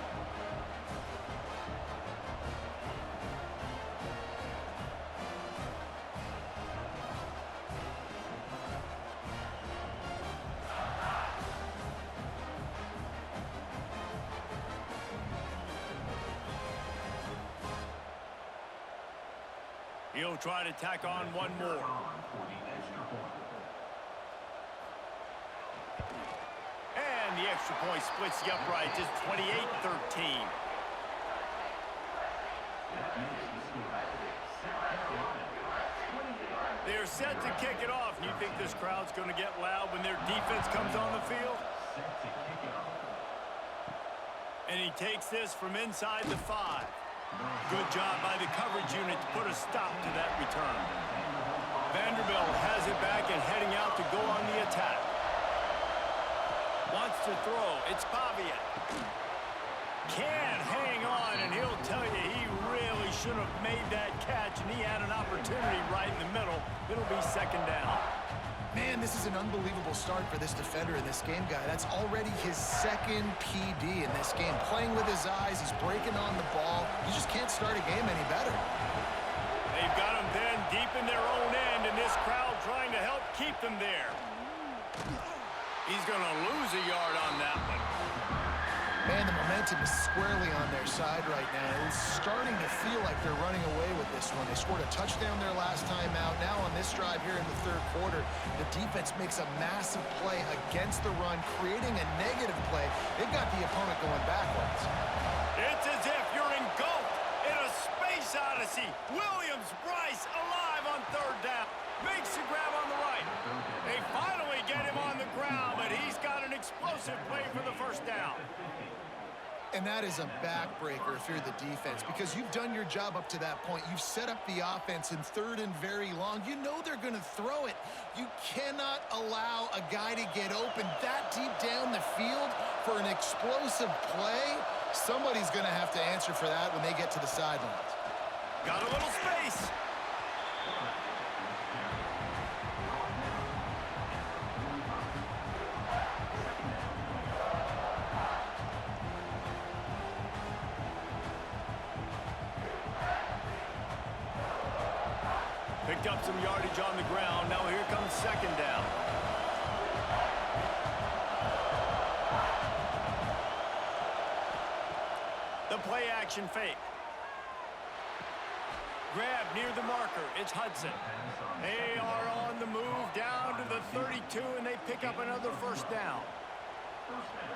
He'll try to tack on one more. And the extra point splits the uprights. It's 28-13. They're set to kick it off. You think this crowd's going to get loud when their defense comes on the field? And he takes this from inside the 5. Good job by the coverage unit to put a stop to that return. Vanderbilt has it back and heading out to go on the attack. Wants to throw. It's Pavia. Can't hang on, and he'll tell you he really shouldn't have made that catch, and he had an opportunity right in the middle. It'll be second down. Man, this is an unbelievable start for this defender in this game, guy. That's already his second PD in this game. Playing with his eyes, he's breaking on the ball. You just can't start a game any better. They've got him then deep in their own end, and this crowd trying to help keep them there. He's going to lose a yard on that one. Man, the momentum is squarely on their side right now. It's starting to feel like they're running away with this one. They scored a touchdown their last time out. Now on this drive here in the third quarter, the defense makes a massive play against the run, creating a negative play. They've got the opponent going backwards. It's as if you're engulfed in a space odyssey. Williams-Brice alive on third down. Makes the grab on the right. They finally get him on the ground, but he's got an explosive play for the first down. And that is a backbreaker if you're the defense, because you've done your job up to that point. You've set up the offense in third and very long. You know they're going to throw it. You cannot allow a guy to get open that deep down the field for an explosive play. Somebody's going to have to answer for that when they get to the sidelines. Got a little space. Picked up some yardage on the ground. Now here comes second down. The play action fake. Grab near the marker. It's Hudson. They are on the move down to the 32, and they pick up another first down.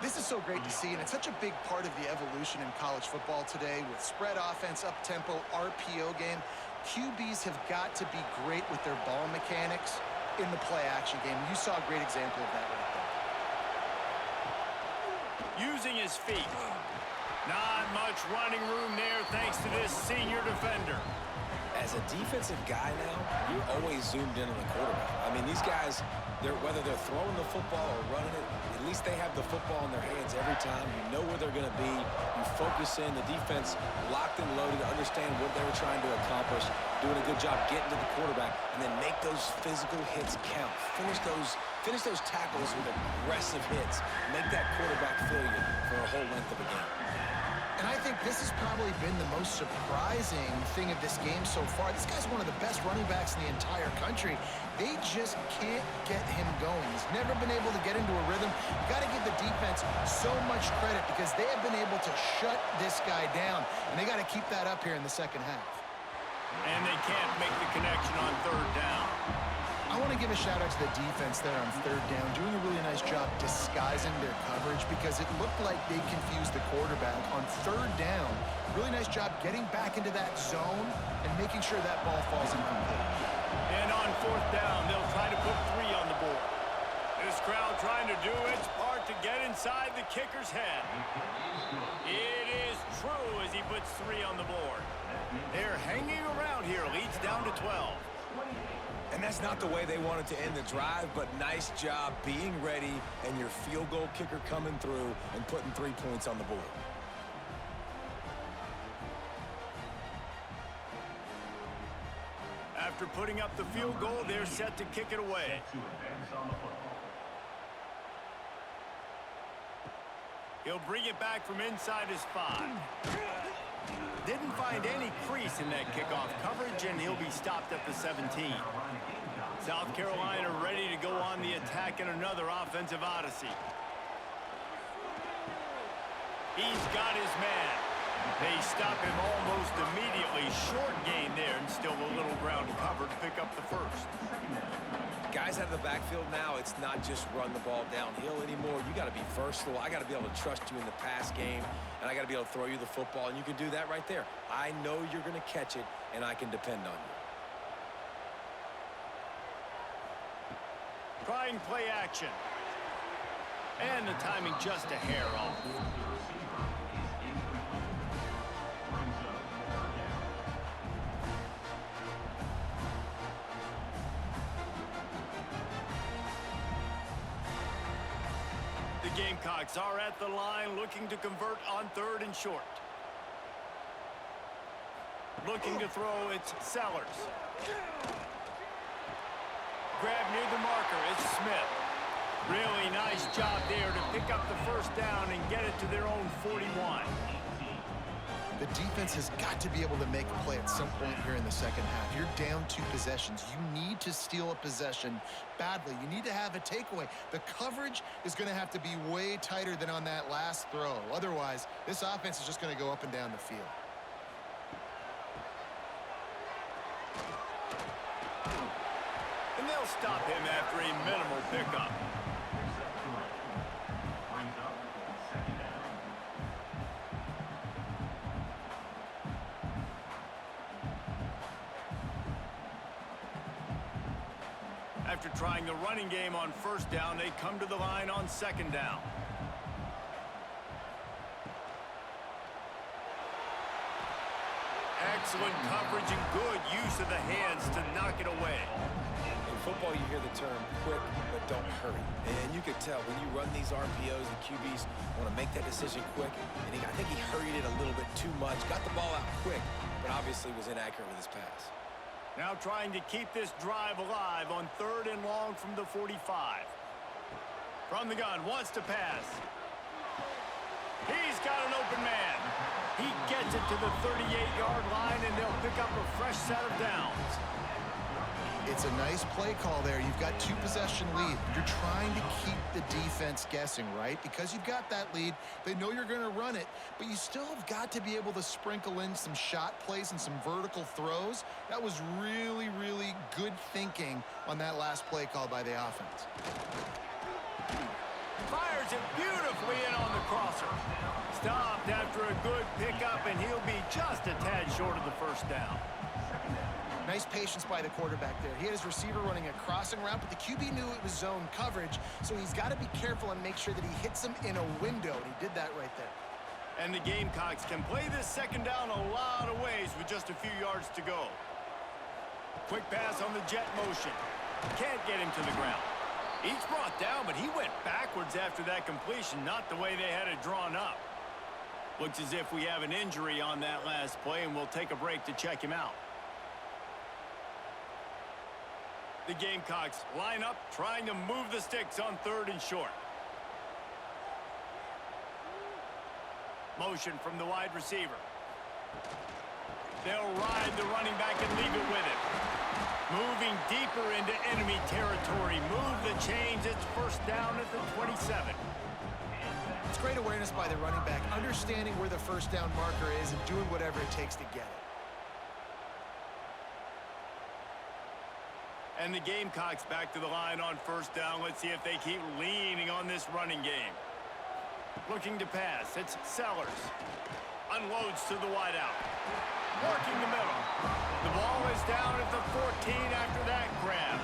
This is so great to see, and it's such a big part of the evolution in college football today with spread offense, up-tempo, RPO game. QBs have got to be great with their ball mechanics in the play-action game. You saw a great example of that right there. Using his feet. Not much running room there thanks to this senior defender. As a defensive guy now, you're always zoomed in on the quarterback. I mean, these guys, whether they're throwing the football or running it, at least they have the football in their hands every time. You know where they're going to be. You focus in. The defense locked and loaded to understand what they were trying to accomplish, doing a good job getting to the quarterback, and then make those physical hits count. Finish those tackles with aggressive hits. Make that quarterback feel you for a whole length of a game. And I think this has probably been the most surprising thing of this game so far. This guy's one of the best running backs in the entire country. They just can't get him going. He's never been able to get into a rhythm. You got to give the defense so much credit because they have been able to shut this guy down, and they got to keep that up here in the second half. And they can't make the connection on third down. I want to give a shout-out to the defense there on third down, doing a really nice job disguising their coverage because it looked like they confused the quarterback on third down. Really nice job getting back into that zone and making sure that ball falls incomplete. And on fourth down, they'll try to put 3 on the board. This crowd trying to do its part to get inside the kicker's head. It is true as he puts 3 on the board. They're hanging around here. Leads down to 12. And that's not the way they wanted to end the drive, but nice job being ready and your field goal kicker coming through and putting 3 points on the board. After putting up the field goal, they're set to kick it away. He'll bring it back from inside his 5. Didn't find any crease in that kickoff coverage, and he'll be stopped at the 17. South Carolina ready to go on the attack in another offensive odyssey. He's got his man. They stop him almost immediately. Short gain there, and still a little ground cover to pick up the first. Guys out of the backfield now, it's not just run the ball downhill anymore. You got to be versatile. I got to be able to trust you in the pass game, and I got to be able to throw you the football, and you can do that right there. I know you're going to catch it, and I can depend on you. Trying play action. And the timing just a hair off. The Gamecocks are at the line looking to convert on 3rd and short. Looking to throw, it's Sellers. Grab near the marker, it's Smith. Really nice job there to pick up the first down and get it to their own 41. The defense has got to be able to make a play at some point here in the second half. You're down 2 possessions. You need to steal a possession badly. You need to have a takeaway. The coverage is going to have to be way tighter than on that last throw. Otherwise, this offense is just going to go up and down the field. And they'll stop him after a minimal pickup. After trying the running game on first down, they come to the line on second down. Excellent coverage and good use of the hands to knock it away. In football, you hear the term quick, but don't hurry. And you can tell when you run these RPOs, the QBs want to make that decision quick. And I think he hurried it a little bit too much, got the ball out quick, but obviously was inaccurate with his pass. Now trying to keep this drive alive on 3rd and long from the 45. From the gun, wants to pass. He's got an open man. He gets it to the 38-yard line, and they'll pick up a fresh set of downs. It's a nice play call there. You've got 2-possession lead. You're trying to keep the defense guessing, right? Because you've got that lead, they know you're going to run it, but you still have got to be able to sprinkle in some shot plays and some vertical throws. That was really, really good thinking on that last play call by the offense. Fires it beautifully in on the crosser. Stopped after a good pickup, and he'll be just a tad short of the first down. Nice patience by the quarterback there. He had his receiver running a crossing route, but the QB knew it was zone coverage, so he's got to be careful and make sure that he hits him in a window, and he did that right there. And the Gamecocks can play this second down a lot of ways with just a few yards to go. Quick pass on the jet motion. Can't get him to the ground. He's brought down, but he went backwards after that completion, not the way they had it drawn up. Looks as if we have an injury on that last play, and we'll take a break to check him out. The Gamecocks line up, trying to move the sticks on 3rd and short. Motion from the wide receiver. They'll ride the running back and leave it with him. Moving deeper into enemy territory. Move the chains. It's first down at the 27. It's great awareness by the running back, understanding where the first down marker is and doing whatever it takes to get it. And the Gamecocks back to the line on first down. Let's see if they keep leaning on this running game. Looking to pass. It's Sellers. Unloads to the wideout. Working the middle. The ball is down at the 14 after that grab.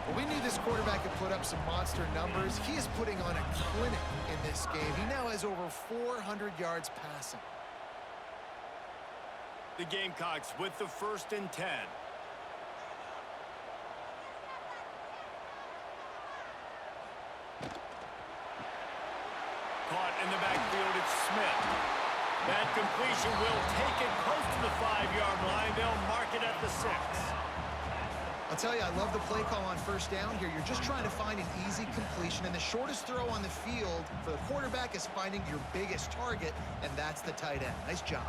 Well, we knew this quarterback could put up some monster numbers. He is putting on a clinic in this game. He now has over 400 yards passing. The Gamecocks with the 1st and 10. Caught in the backfield, it's Smith. That completion will take it close to the 5-yard line. They'll mark it at the 6. I'll tell you, I love the play call on first down here. You're just trying to find an easy completion, and the shortest throw on the field for the quarterback is finding your biggest target, and that's the tight end. Nice job.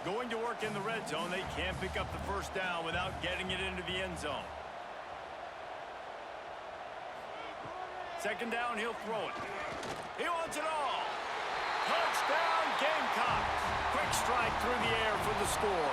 Going to work in the red zone. They can't pick up the first down without getting it into the end zone. Second down, he'll throw it. He wants it all. Touchdown, Gamecocks. Quick strike through the air for the score.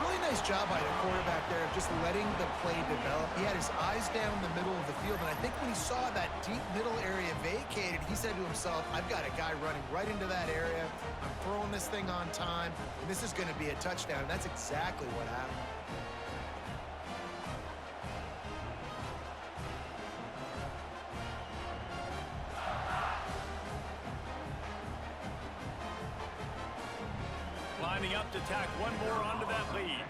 Really nice job by the quarterback there of just letting the play develop. He had his eyes down the middle of the field, and I think when he saw that deep middle area vacated, he said to himself, I've got a guy running right into that area. I'm throwing this thing on time, and this is going to be a touchdown. And that's exactly what happened. Lining up to tack one more onto that lead.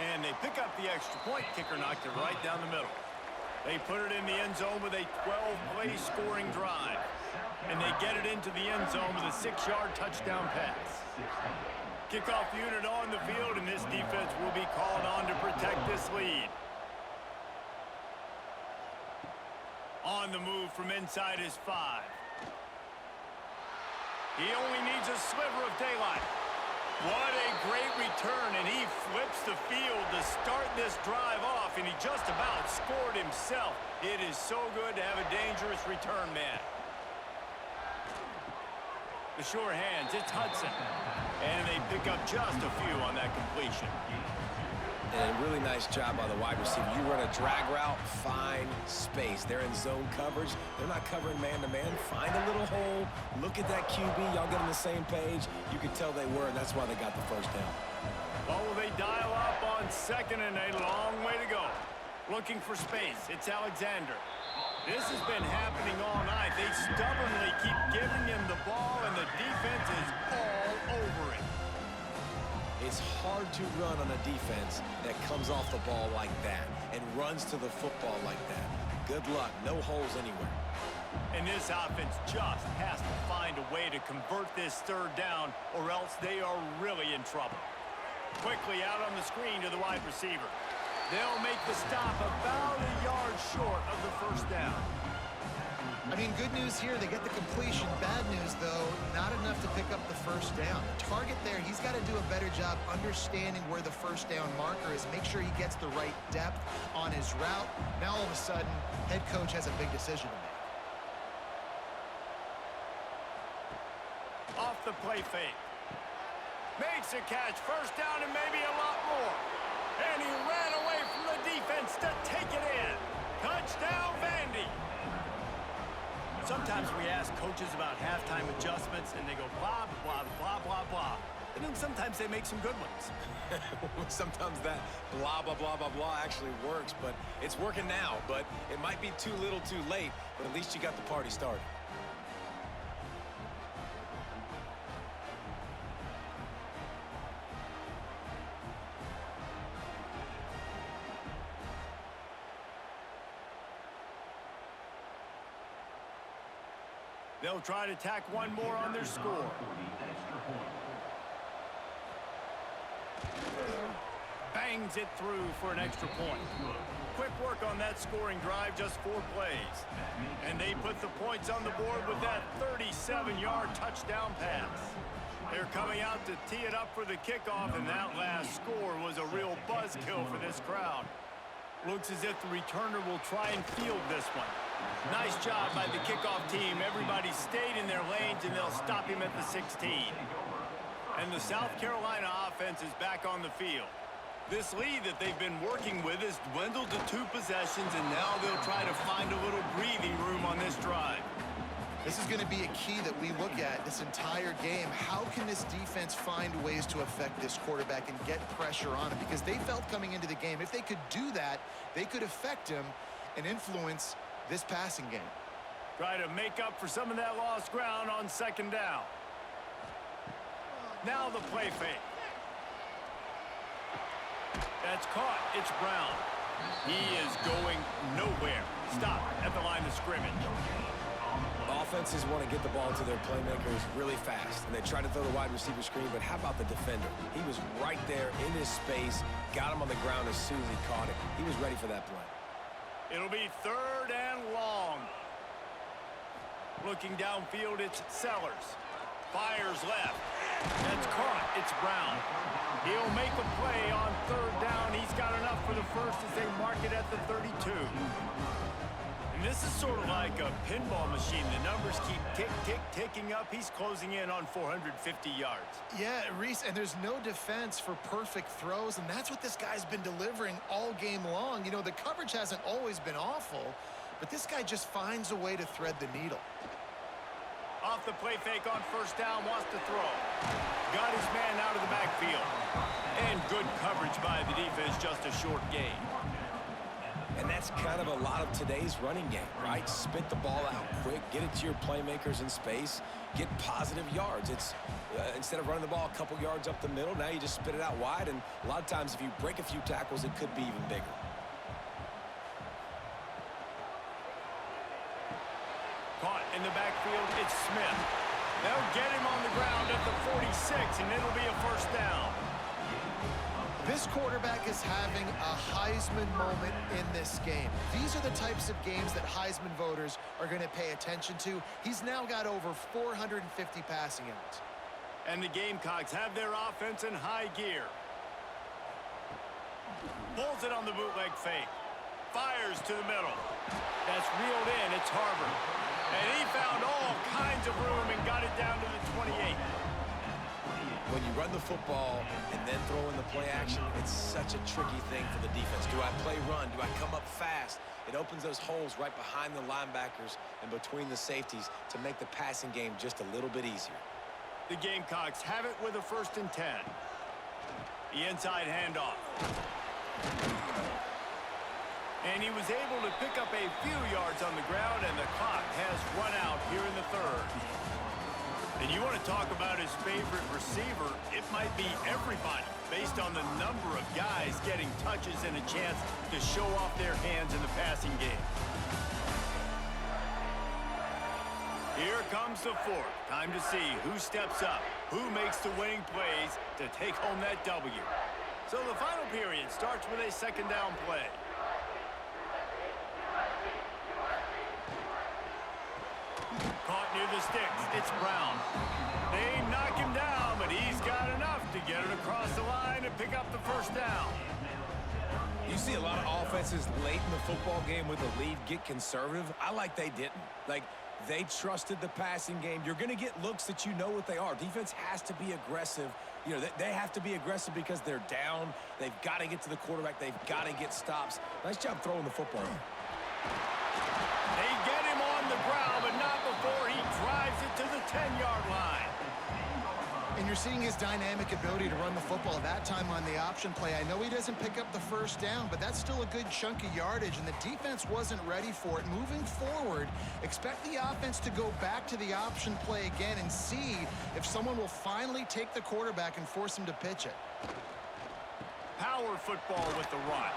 And they pick up the extra point. Kicker knocked it right down the middle. They put it in the end zone with a 12-play scoring drive. And they they get it into the end zone with a 6-yard touchdown pass. Kickoff unit on the field, and this defense will be called on to protect this lead. On the move from inside his 5. He only needs a sliver of daylight. What a great return, and he flips the field to start this drive off, and he just about scored himself. It is so good to have a dangerous return man. The sure hands, it's Hudson. And they pick up just a few on that completion. And a really nice job by the wide receiver. You run a drag route, find space. They're in zone coverage. They're not covering man-to-man. Find a little hole. Look at that QB. Y'all get on the same page. You can tell they were, and that's why they got the first down. Oh, they dial up on 2nd and a long way to go. Looking for space. It's Alexander. This has been happening all night. They stubbornly keep giving him the ball, and the defense is all over it. It's hard to run on a defense that comes off the ball like that and runs to the football like that. Good luck. No holes anywhere. And this offense just has to find a way to convert this 3rd down, or else they are really in trouble. Quickly out on the screen to the wide receiver. They'll make the stop about a yard short of the 1st down. I mean, good news here, they get the completion. Bad news, though, not enough to pick up the 1st down. The target there, he's got to do a better job understanding where the 1st down marker is, make sure he gets the right depth on his route. Now, all of a sudden, head coach has a big decision to make. Off the play fake. Makes a catch, 1st down, and maybe a lot more. And he ran away from the defense to take it in. Touchdown, Vandy. Sometimes we ask coaches about halftime adjustments, and they go blah, blah, blah, blah, blah. And then sometimes they make some good ones. Sometimes that blah, blah, blah, blah, blah actually works, but it's working now. But it might be too little too late, but at least you got the party started. They'll try to tack one more on their score. Bangs it through for an extra point. Quick work on that scoring drive, just 4 plays. And they put the points on the board with that 37-yard touchdown pass. They're coming out to tee it up for the kickoff, and that last score was a real buzzkill for this crowd. Looks as if the returner will try and field this one. Nice job by the kickoff team. Everybody stayed in their lanes, and they'll stop him at the 16. And the South Carolina offense is back on the field. This lead that they've been working with has dwindled to 2 possessions, and now they'll try to find a little breathing room on this drive. This is going to be a key that we look at this entire game. How can this defense find ways to affect this quarterback and get pressure on him? Because they felt coming into the game, if they could do that, they could affect him and influence this passing game. Try to make up for some of that lost ground on 2nd down. Now the play fake. That's caught. It's Brown. He is going nowhere. Stop at the line of scrimmage. Offenses want to get the ball to their playmakers really fast, and they try to throw the wide receiver screen, but how about the defender? He was right there in his space, got him on the ground as soon as he caught it. He was ready for that play. It'll be 3rd and long. Looking downfield, it's Sellers. Fires left. That's caught. It's Brown. He'll make a play on 3rd down. He's got enough for the first as they mark it at the 32. And this is sort of like a pinball machine. The numbers keep ticking up. He's closing in on 450 yards. Yeah, Reese, and there's no defense for perfect throws, and that's what this guy's been delivering all game long. You know, the coverage hasn't always been awful, but this guy just finds a way to thread the needle. Off the play fake on 1st down, wants to throw. Got his man out of the backfield. And good coverage by the defense, just a short gain. And that's kind of a lot of today's running game, right? Spit the ball out quick, get it to your playmakers in space, get positive yards. It's instead of running the ball a couple yards up the middle, now you just spit it out wide, and a lot of times if you break a few tackles, it could be even bigger. Caught in the backfield, it's Smith. They'll get him on the ground at the 46, and it'll be a first down. This quarterback is having a Heisman moment in this game. These are the types of games that Heisman voters are going to pay attention to. He's now got over 450 passing yards. And the Gamecocks have their offense in high gear. Pulls it on the bootleg fake. Fires to the middle. That's reeled in. It's Harbor. And he found all kinds of room and got it down to the 28. When you run the football and then throw in the play action, it's such a tricky thing for the defense. Do I play run? Do I come up fast? It opens those holes right behind the linebackers and between the safeties to make the passing game just a little bit easier. The Gamecocks have it with a 1st and 10. The inside handoff. And he was able to pick up a few yards on the ground, and the clock has run out here in the 3rd. And you want to talk about his favorite receiver, it might be everybody based on the number of guys getting touches and a chance to show off their hands in the passing game. Here comes the 4th. Time to see who steps up, who makes the winning plays to take home that W. So the final period starts with a 2nd down play. Caught near the sticks. It's Brown. They knock him down, but he's got enough to get it across the line and pick up the 1st down. You see a lot of offenses late in the football game with the lead get conservative. I like they didn't. Like, they trusted the passing game. You're going to get looks that you know what they are. Defense has to be aggressive. You know, they have to be aggressive because they're down. They've got to get to the quarterback. They've got to get stops. Nice job throwing the football. They get him on the ground, but not before he drives it to the 10-yard line. And you're seeing his dynamic ability to run the football that time on the option play. I know he doesn't pick up the 1st down, but that's still a good chunk of yardage, and the defense wasn't ready for it. Moving forward, expect the offense to go back to the option play again and see if someone will finally take the quarterback and force him to pitch it. Power football with the run.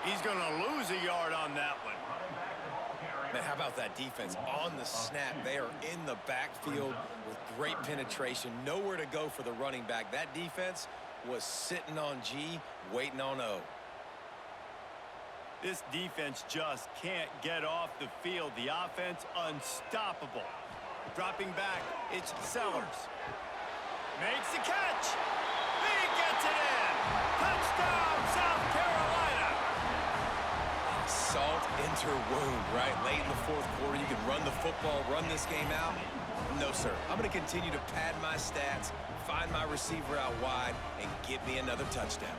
He's going to lose a yard on that one. Man, how about that defense on the snap? They are in the backfield with great penetration. Nowhere to go for the running back. That defense was sitting on G, waiting on O. This defense just can't get off the field. The offense unstoppable. Dropping back, it's Sellers. Makes the catch. He gets it in. Touchdown, South Carolina. Salt enter wound, right? Late in the 4th quarter, you can run the football, run this game out. No, sir. I'm going to continue to pad my stats, find my receiver out wide, and get me another touchdown.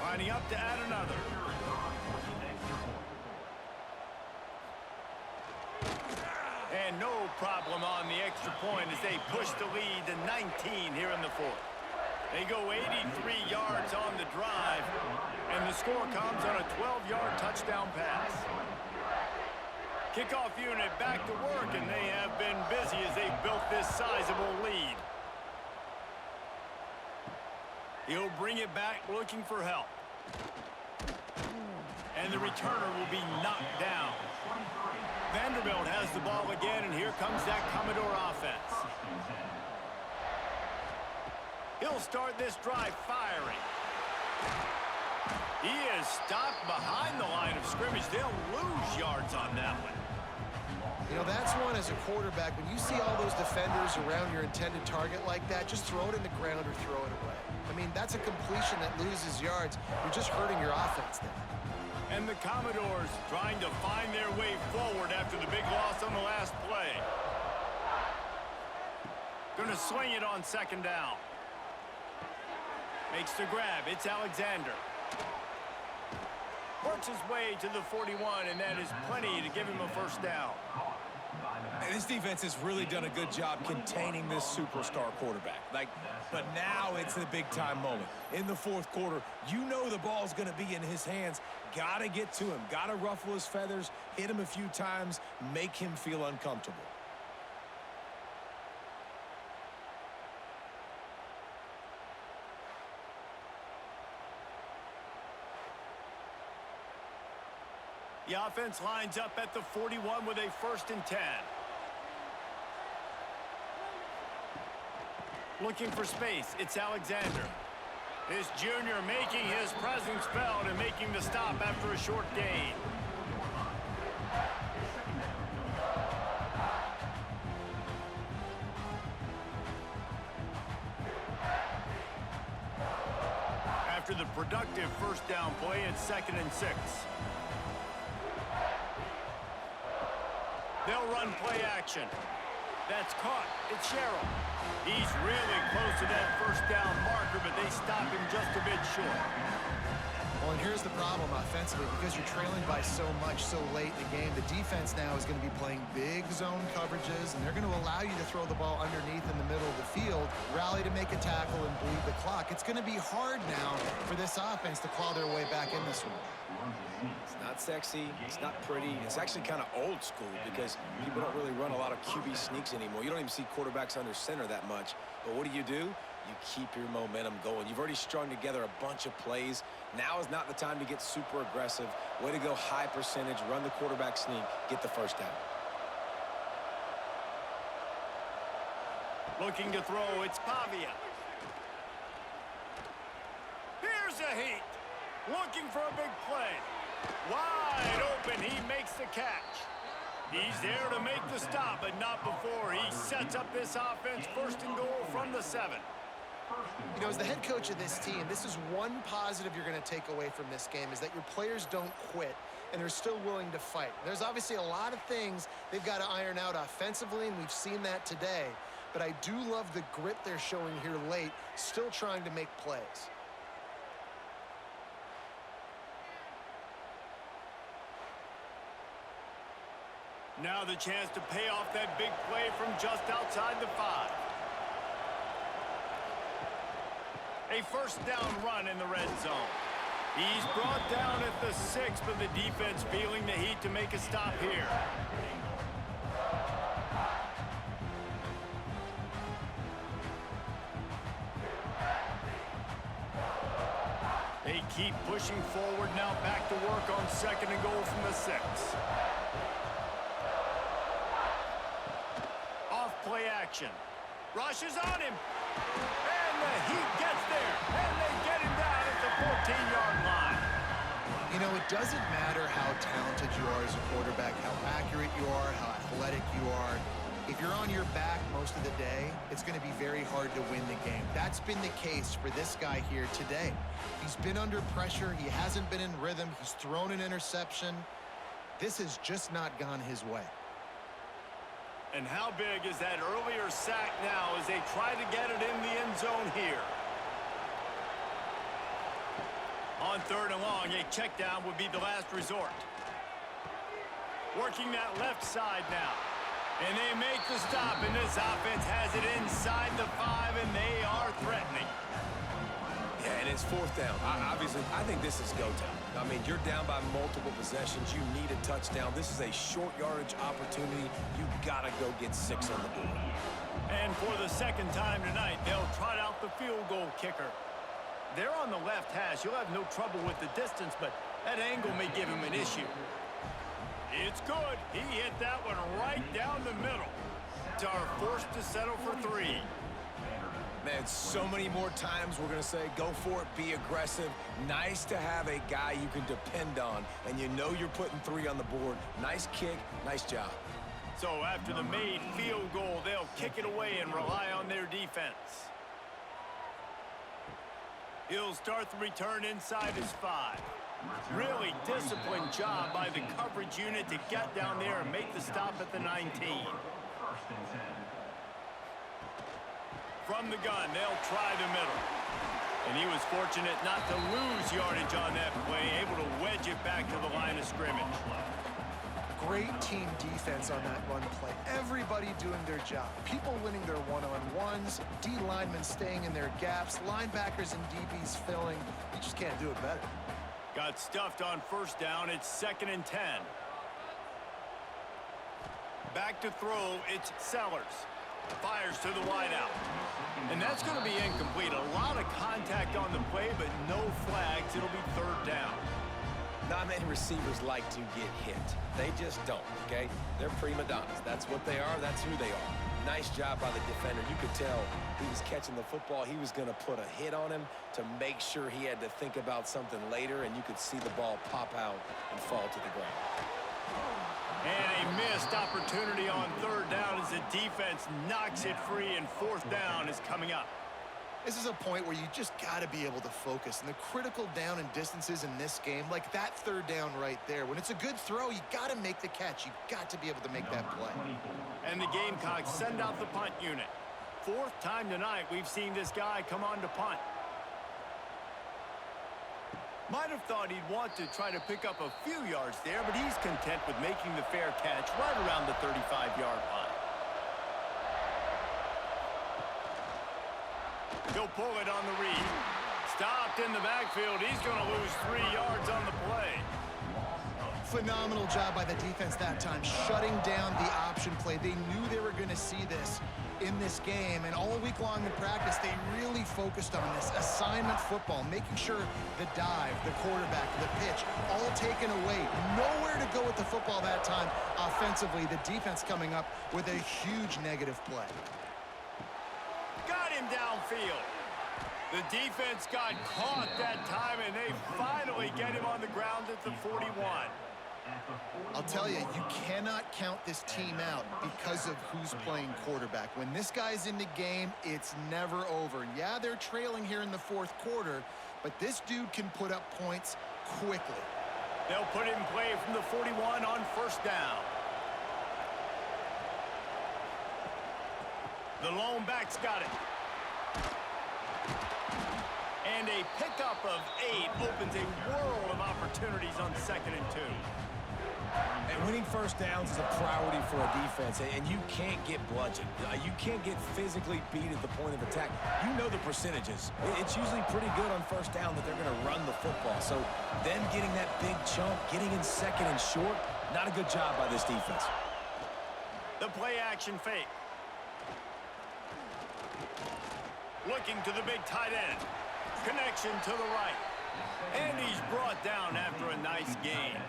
Lining up to add another. And no problem on the extra point as they push the lead to 19 here in the 4th. They go 83 yards on the drive, and the score comes on a 12-yard touchdown pass. Kickoff unit back to work, and they have been busy as they built this sizable lead. He'll bring it back looking for help. And the returner will be knocked down. Vanderbilt has the ball again, and here comes that Commodore offense. He'll start this drive firing. He is stopped behind the line of scrimmage. They'll lose yards on that one. You know, that's one as a quarterback. When you see all those defenders around your intended target like that, just throw it in the ground or throw it away. I mean, that's a completion that loses yards. You're just hurting your offense there. And the Commodores trying to find their way forward after the big loss on the last play. Going to swing it on 2nd down. Makes the grab. It's Alexander. Works his way to the 41, and that is plenty to give him a 1st down. And this defense has really done a good job containing this superstar quarterback. But now it's a big-time moment. In the 4th quarter, you know the ball's going to be in his hands. Got to get to him. Got to ruffle his feathers, hit him a few times, make him feel uncomfortable. The offense lines up at the 41 with a 1st and 10. Looking for space, it's Alexander. This junior making his presence felt and making the stop after a short gain. After the productive 1st down play, it's 2nd and 6. They'll run play action. That's caught. It's Sherrill. He's really close to that 1st down marker, but they stop him just a bit short. Well, and here's the problem offensively. Because you're trailing by so much so late in the game, the defense now is going to be playing big zone coverages, and they're going to allow you to throw the ball underneath in the middle of the field, rally to make a tackle, and bleed the clock. It's going to be hard now for this offense to claw their way back in this one. It's not sexy. It's not pretty. It's actually kind of old school because people don't really run a lot of QB sneaks anymore. You don't even see quarterbacks under center that much. But what do? You keep your momentum going. You've already strung together a bunch of plays. Now is not the time to get super aggressive. Way to go high percentage, run the quarterback sneak, get the 1st down. Looking to throw, it's Pavia. Here's a heat. Looking for a big play. Wide open, he makes the catch. He's there to make the stop, but not before. He sets up this offense 1st and goal from the 7. You know, as the head coach of this team, this is one positive you're going to take away from this game, is that your players don't quit, and they're still willing to fight. There's obviously a lot of things they've got to iron out offensively, and we've seen that today. But I do love the grit they're showing here late, still trying to make plays. Now the chance to pay off that big play from just outside the 5. A 1st down run in the red zone. He's brought down at the 6, but the defense feeling the heat to make a stop here. They keep pushing forward now, back to work on 2nd and goal from the 6. Off play action. Rushes on him. And the Heat gets there. And they get him down at the 14-yard line. You know, it doesn't matter how talented you are as a quarterback, how accurate you are, how athletic you are. If you're on your back most of the day, it's going to be very hard to win the game. That's been the case for this guy here today. He's been under pressure. He hasn't been in rhythm. He's thrown an interception. This has just not gone his way. And how big is that earlier sack now as they try to get it in the end zone here? On 3rd and long, a check down would be the last resort. Working that left side now. And they make the stop, and this offense has it inside the 5, and they are threatening. Yeah, and it's 4th down. Obviously, I think this is go time. I mean, you're down by multiple possessions. You need a touchdown. This is a short yardage opportunity. You got to go get 6 on the board. And for the 2nd time tonight, they'll trot out the field goal kicker. They're on the left hash. You'll have no trouble with the distance, but that angle may give him an issue. It's good. He hit that one right down the middle. Are forced to settle for 3. Man, so many more times we're going to say, go for it, be aggressive. Nice to have a guy you can depend on, and you know you're putting 3 on the board. Nice kick, nice job. So after the made field goal, they'll kick it away and rely on their defense. He'll start the return inside his 5. Really disciplined job by the coverage unit to get down there and make the stop at the 19. From the gun, they'll try the middle. And he was fortunate not to lose yardage on that play, able to wedge it back to the line of scrimmage. Great team defense on that run play. Everybody doing their job. People winning their one-on-ones, D linemen staying in their gaps, linebackers and DBs filling. You just can't do it better. Got stuffed on 1st down. It's 2nd and 10. Back to throw. It's Sellers. Fires to the wideout. And that's going to be incomplete. A lot of contact on the play, but no flags. It'll be 3rd down. Not many receivers like to get hit. They just don't, okay? They're prima donnas. That's what they are. That's who they are. Nice job by the defender. You could tell he was catching the football. He was going to put a hit on him to make sure he had to think about something later, and you could see the ball pop out and fall to the ground. And a missed opportunity on third down as the defense knocks it free, and fourth down is coming up. This is a point where you just got to be able to focus. And the critical down and distances in this game, like that third down right there, when it's a good throw, you got to make the catch. You got to be able to make that play. And the Gamecocks send out the punt unit. Fourth time tonight we've seen this guy come on to punt. Might have thought he'd want to try to pick up a few yards there, but he's content with making the fair catch right around the 35-yard line. He'll pull it on the read. Stopped in the backfield. He's going to lose 3 yards on the play. Phenomenal job by the defense that time, shutting down the option play. They knew they were going to see this in this game, and all week long in practice, they really focused on this assignment football, making sure the dive, the quarterback, the pitch, all taken away. Nowhere to go with the football that time offensively. The defense coming up with a huge negative play. Got him downfield. The defense got caught that time, and they finally get him on the ground at the 41. I'll tell you, you cannot count this team out because of who's playing quarterback. When this guy's in the game, it's never over. Yeah, they're trailing here in the fourth quarter, but this dude can put up points quickly. They'll put it in play from the 41 on first down. The lone back's got it. And a pickup of 8 opens a world of opportunities on 2nd and 2. And winning first downs is a priority for a defense, and you can't get bludgeoned. You can't get physically beat at the point of attack. You know the percentages. It's usually pretty good on first down that they're going to run the football. So them getting that big chunk, getting in 2nd and short, not a good job by this defense. The play action fake. Looking to the big tight end. Connection to the right. And he's brought down after a nice gain.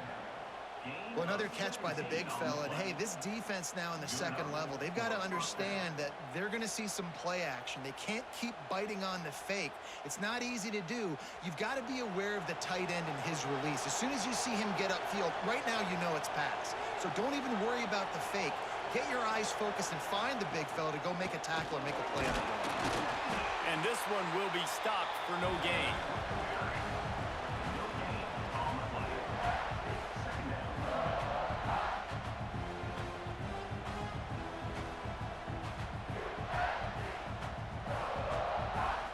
Well, another catch by the big fella. And, hey, this defense now in the second level, they've got to understand that they're going to see some play action. They can't keep biting on the fake. It's not easy to do. You've got to be aware of the tight end and his release. As soon as you see him get upfield, right now you know it's pass. So don't even worry about the fake. Get your eyes focused and find the big fella to go make a tackle or make a play on the ball. And this one will be stopped for no gain.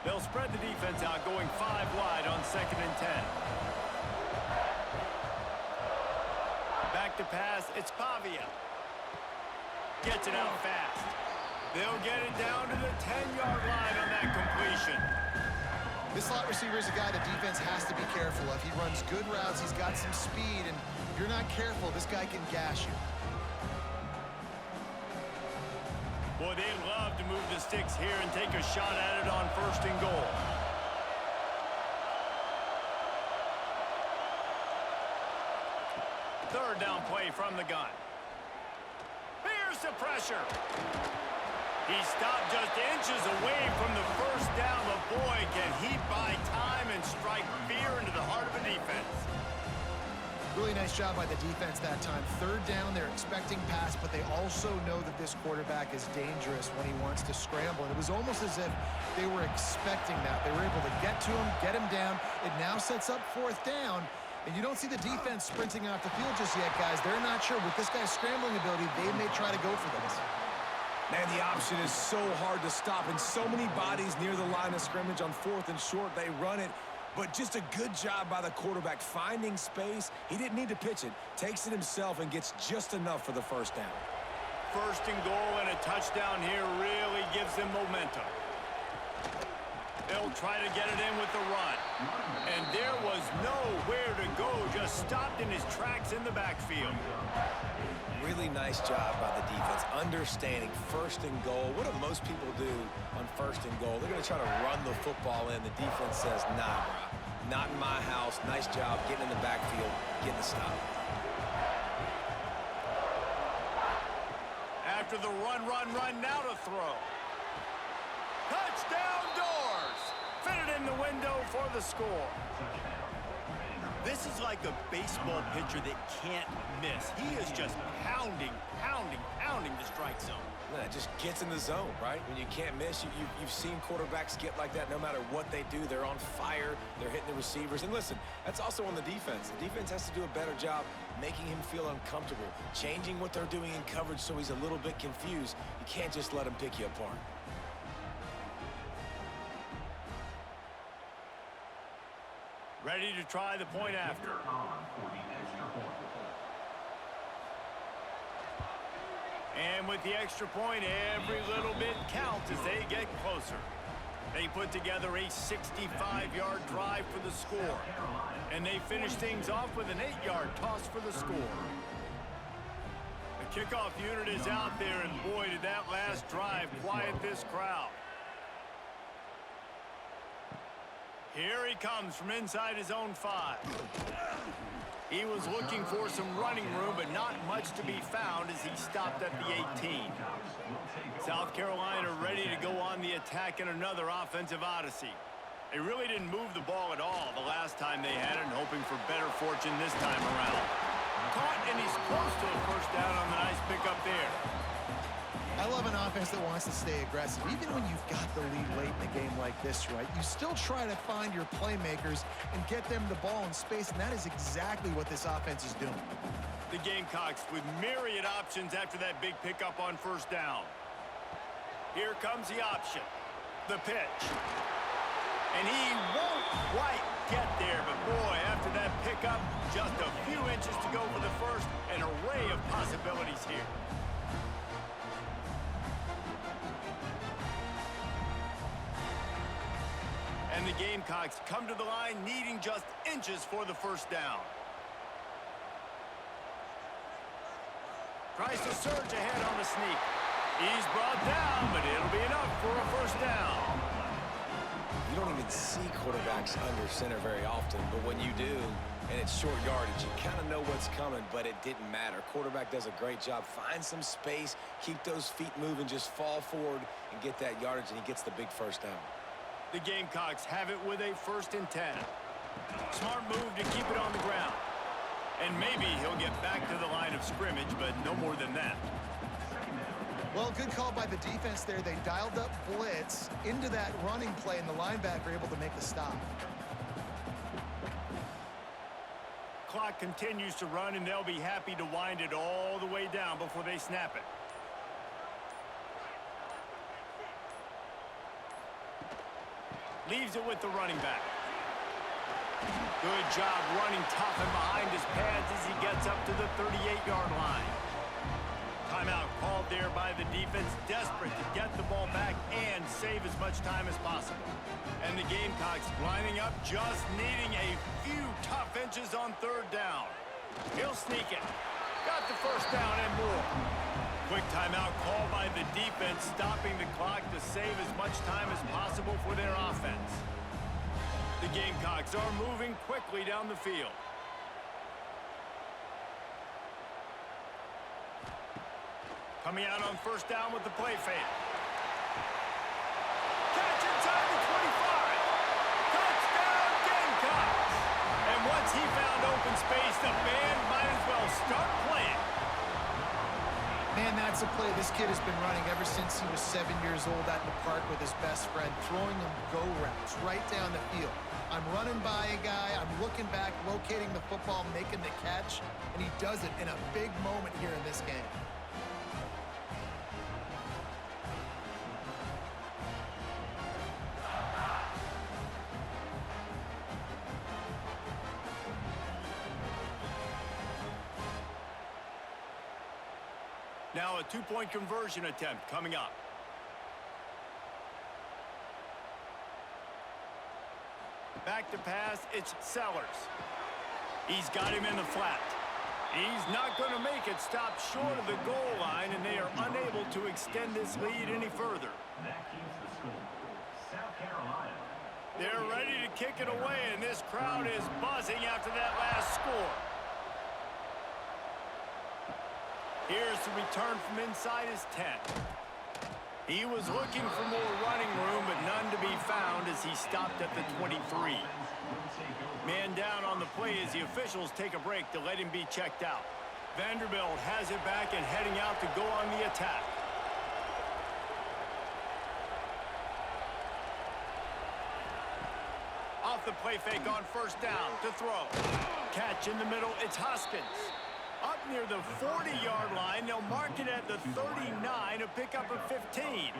They'll spread the defense out, going 5 wide on 2nd and 10. Back to pass, it's Pavia. Gets it out fast. They'll get it down to the 10-yard line on that completion. This slot receiver is a guy the defense has to be careful of. He runs good routes. He's got some speed, and if you're not careful, this guy can gash you. Boy, they'd love to move the sticks here and take a shot at it on 1st and goal. Third down play from the gun. Here's the pressure. He stopped just inches away from the first down, but boy, can he buy time and strike fear into the heart of a defense. Really nice job by the defense that time. Third down, they're expecting pass, but they also know that this quarterback is dangerous when he wants to scramble. And it was almost as if they were expecting that. They were able to get to him, get him down. It now sets up 4th down. And you don't see the defense sprinting off the field just yet, guys. They're not sure. With this guy's scrambling ability, they may try to go for this. Man, the option is so hard to stop, and so many bodies near the line of scrimmage on 4th and short. They run it, but just a good job by the quarterback finding space. He didn't need to pitch it. Takes it himself and gets just enough for the first down. 1st and goal, and a touchdown here really gives them momentum. They'll try to get it in with the run. And there was nowhere to go, just stopped in his tracks in the backfield. Really nice job by the defense, understanding 1st and goal. What do most people do on 1st and goal? They're going to try to run the football in. The defense says, nah, bro. Not in my house. Nice job getting in the backfield, getting the stop. After the run, now to throw. Touchdown Doors! Fitted in the window for the score. This is like a baseball pitcher that can't miss. He is just pounding the strike zone. Yeah, it just gets in the zone, right? When you can't miss, you've seen quarterbacks get like that no matter what they do. They're on fire. They're hitting the receivers. And listen, that's also on the defense. The defense has to do a better job making him feel uncomfortable, changing what they're doing in coverage so he's a little bit confused. You can't just let him pick you apart. Ready to try the point after. And with the extra point, every little bit counts as they get closer. They put together a 65-yard drive for the score. And they finish things off with an 8-yard toss for the score. The kickoff unit is out there, and boy, did that last drive quiet this crowd. Here he comes from inside his own 5. He was looking for some running room, but not much to be found as he stopped at the 18. South Carolina ready to go on the attack in another offensive odyssey. They really didn't move the ball at all the last time they had it, and hoping for better fortune this time around. Caught, and he's close to a first down on the nice pickup there. I love an offense that wants to stay aggressive. Even when you've got the lead late in a game like this, right, you still try to find your playmakers and get them the ball in space, and that is exactly what this offense is doing. The Gamecocks with myriad options after that big pickup on first down. Here comes the option. The pitch. And he won't quite get there, but boy, after that pickup, just a few inches to go for the first, an array of possibilities here. And the Gamecocks come to the line needing just inches for the first down. Tries to surge ahead on the sneak. He's brought down, but it'll be enough for a first down. You don't even see quarterbacks under center very often, but when you do, and it's short yardage, you kind of know what's coming, but it didn't matter. Quarterback does a great job. Find some space, keep those feet moving, just fall forward and get that yardage, and he gets the big first down. The Gamecocks have it with a 1st and 10. Smart move to keep it on the ground. And maybe he'll get back to the line of scrimmage, but no more than that. Well, good call by the defense there. They dialed up blitz into that running play, and the linebacker able to make the stop. Clock continues to run, and they'll be happy to wind it all the way down before they snap it. Leaves it with the running back. Good job running tough and behind his pads as he gets up to the 38-yard line. Timeout called there by the defense, desperate to get the ball back and save as much time as possible. And the Gamecocks lining up, just needing a few tough inches on 3rd down. He'll sneak it. Got the first down and more. Quick timeout called by the defense, stopping the clock to save as much time as possible for their offense. The Gamecocks are moving quickly down the field. Coming out on first down with the play fake. Catch inside the 25. Touchdown Gamecocks. And once he found open space, the band might as well start playing. Man, that's a play this kid has been running ever since he was 7 years old at the park with his best friend, throwing him go routes right down the field. I'm running by a guy, I'm looking back, locating the football, making the catch, and he does it in a big moment here in this game. Now a 2-point conversion attempt coming up. Back to pass, it's Sellers. He's got him in the flat. He's not going to make it, stop short of the goal line, and they are unable to extend this lead any further. That keeps the score. South Carolina They're ready to kick it away, and this crowd is buzzing after that last score. Here's the return from inside his 10. He was looking for more running room, but none to be found as he stopped at the 23. Man down on the play as the officials take a break to let him be checked out. Vanderbilt has it back and heading out to go on the attack. Off the play fake on first down to throw. Catch in the middle, it's Hoskins. Up near the 40-yard line, they'll mark it at the 39, a pickup of 15.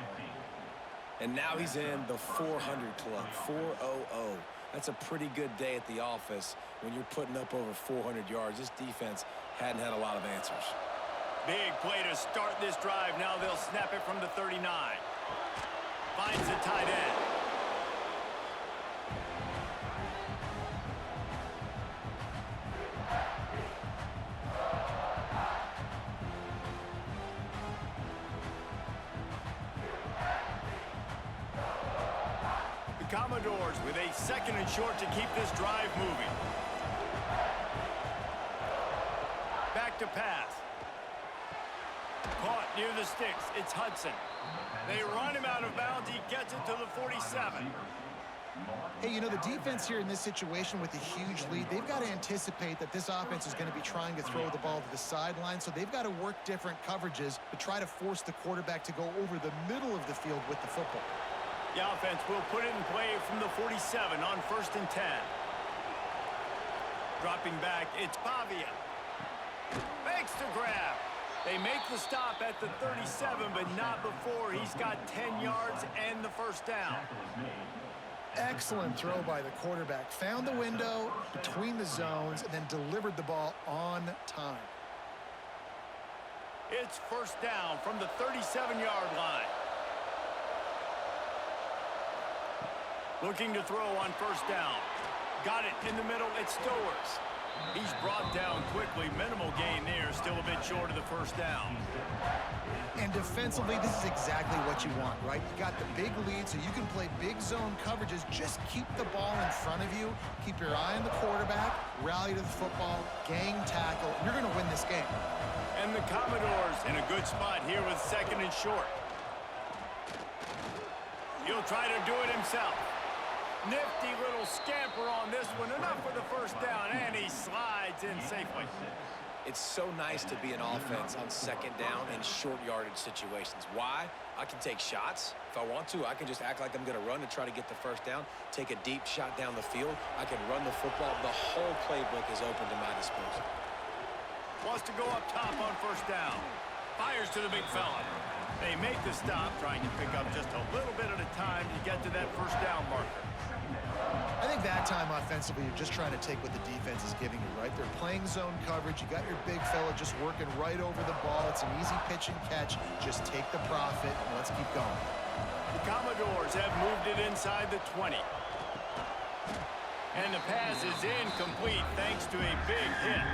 And now he's in the 400 club, 400. That's a pretty good day at the office when you're putting up over 400 yards. This defense hadn't had a lot of answers. Big play to start this drive. Now they'll snap it from the 39. Finds the tight end. Commodores with a 2nd and short to keep this drive moving. Back to pass. Caught near the sticks. It's Hudson. They run him out of bounds. He gets it to the 47. Hey, you know, the defense here in this situation with a huge lead, they've got to anticipate that this offense is going to be trying to throw the ball to the sideline, so they've got to work different coverages to try to force the quarterback to go over the middle of the field with the football. The offense will put it in play from the 47 on 1st and 10. Dropping back, it's Pavia. Makes the grab. They make the stop at the 37, but not before he's got 10 yards and the first down. Excellent throw by the quarterback. Found the window between the zones and then delivered the ball on time. It's first down from the 37-yard line. Looking to throw on first down. Got it in the middle. It's Stowers. He's brought down quickly. Minimal gain there. Still a bit short of the first down. And defensively, this is exactly what you want, right? You got the big lead, so you can play big zone coverages. Just keep the ball in front of you. Keep your eye on the quarterback. Rally to the football. Gang tackle. You're going to win this game. And the Commodores in a good spot here with 2nd and short. He'll try to do it himself. Nifty little scamper on this one. Enough for the first down, and he slides in safely. It's so nice to be an offense on 2nd down in short yardage situations. Why? I can take shots. If I want to, I can just act like I'm going to run to try to get the first down, take a deep shot down the field. I can run the football. The whole playbook is open to my disposal. Wants to go up top on first down. Fires to the big fella. They make the stop, trying to pick up just a little bit at a time to get to that first down marker. I think that time offensively, you're just trying to take what the defense is giving you, right? They're playing zone coverage. You got your big fella just working right over the ball. It's an easy pitch and catch. Just take the profit and let's keep going. The Commodores have moved it inside the 20. And the pass is incomplete thanks to a big hit.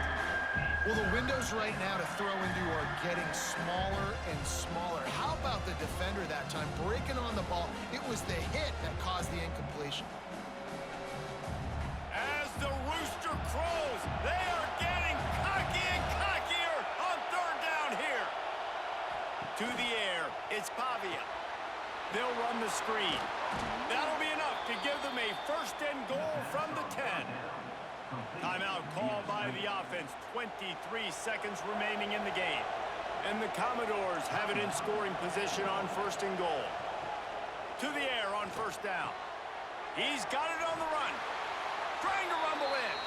Well, the windows right now to throw into are getting smaller and smaller. How about the defender that time breaking on the ball? It was the hit that caused the incompletion. As the rooster crows, they are getting cocky and cockier on 3rd down here. To the air, it's Pavia. They'll run the screen. That'll be enough to give them a 1st and goal from the 10. Timeout called by the offense. 23 seconds remaining in the game. And the Commodores have it in scoring position on 1st and goal. To the air on first down. He's got it on the run. Trying to rumble in.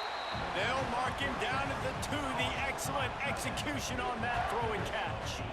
They'll mark him down at the 2. The excellent execution on that throw and catch.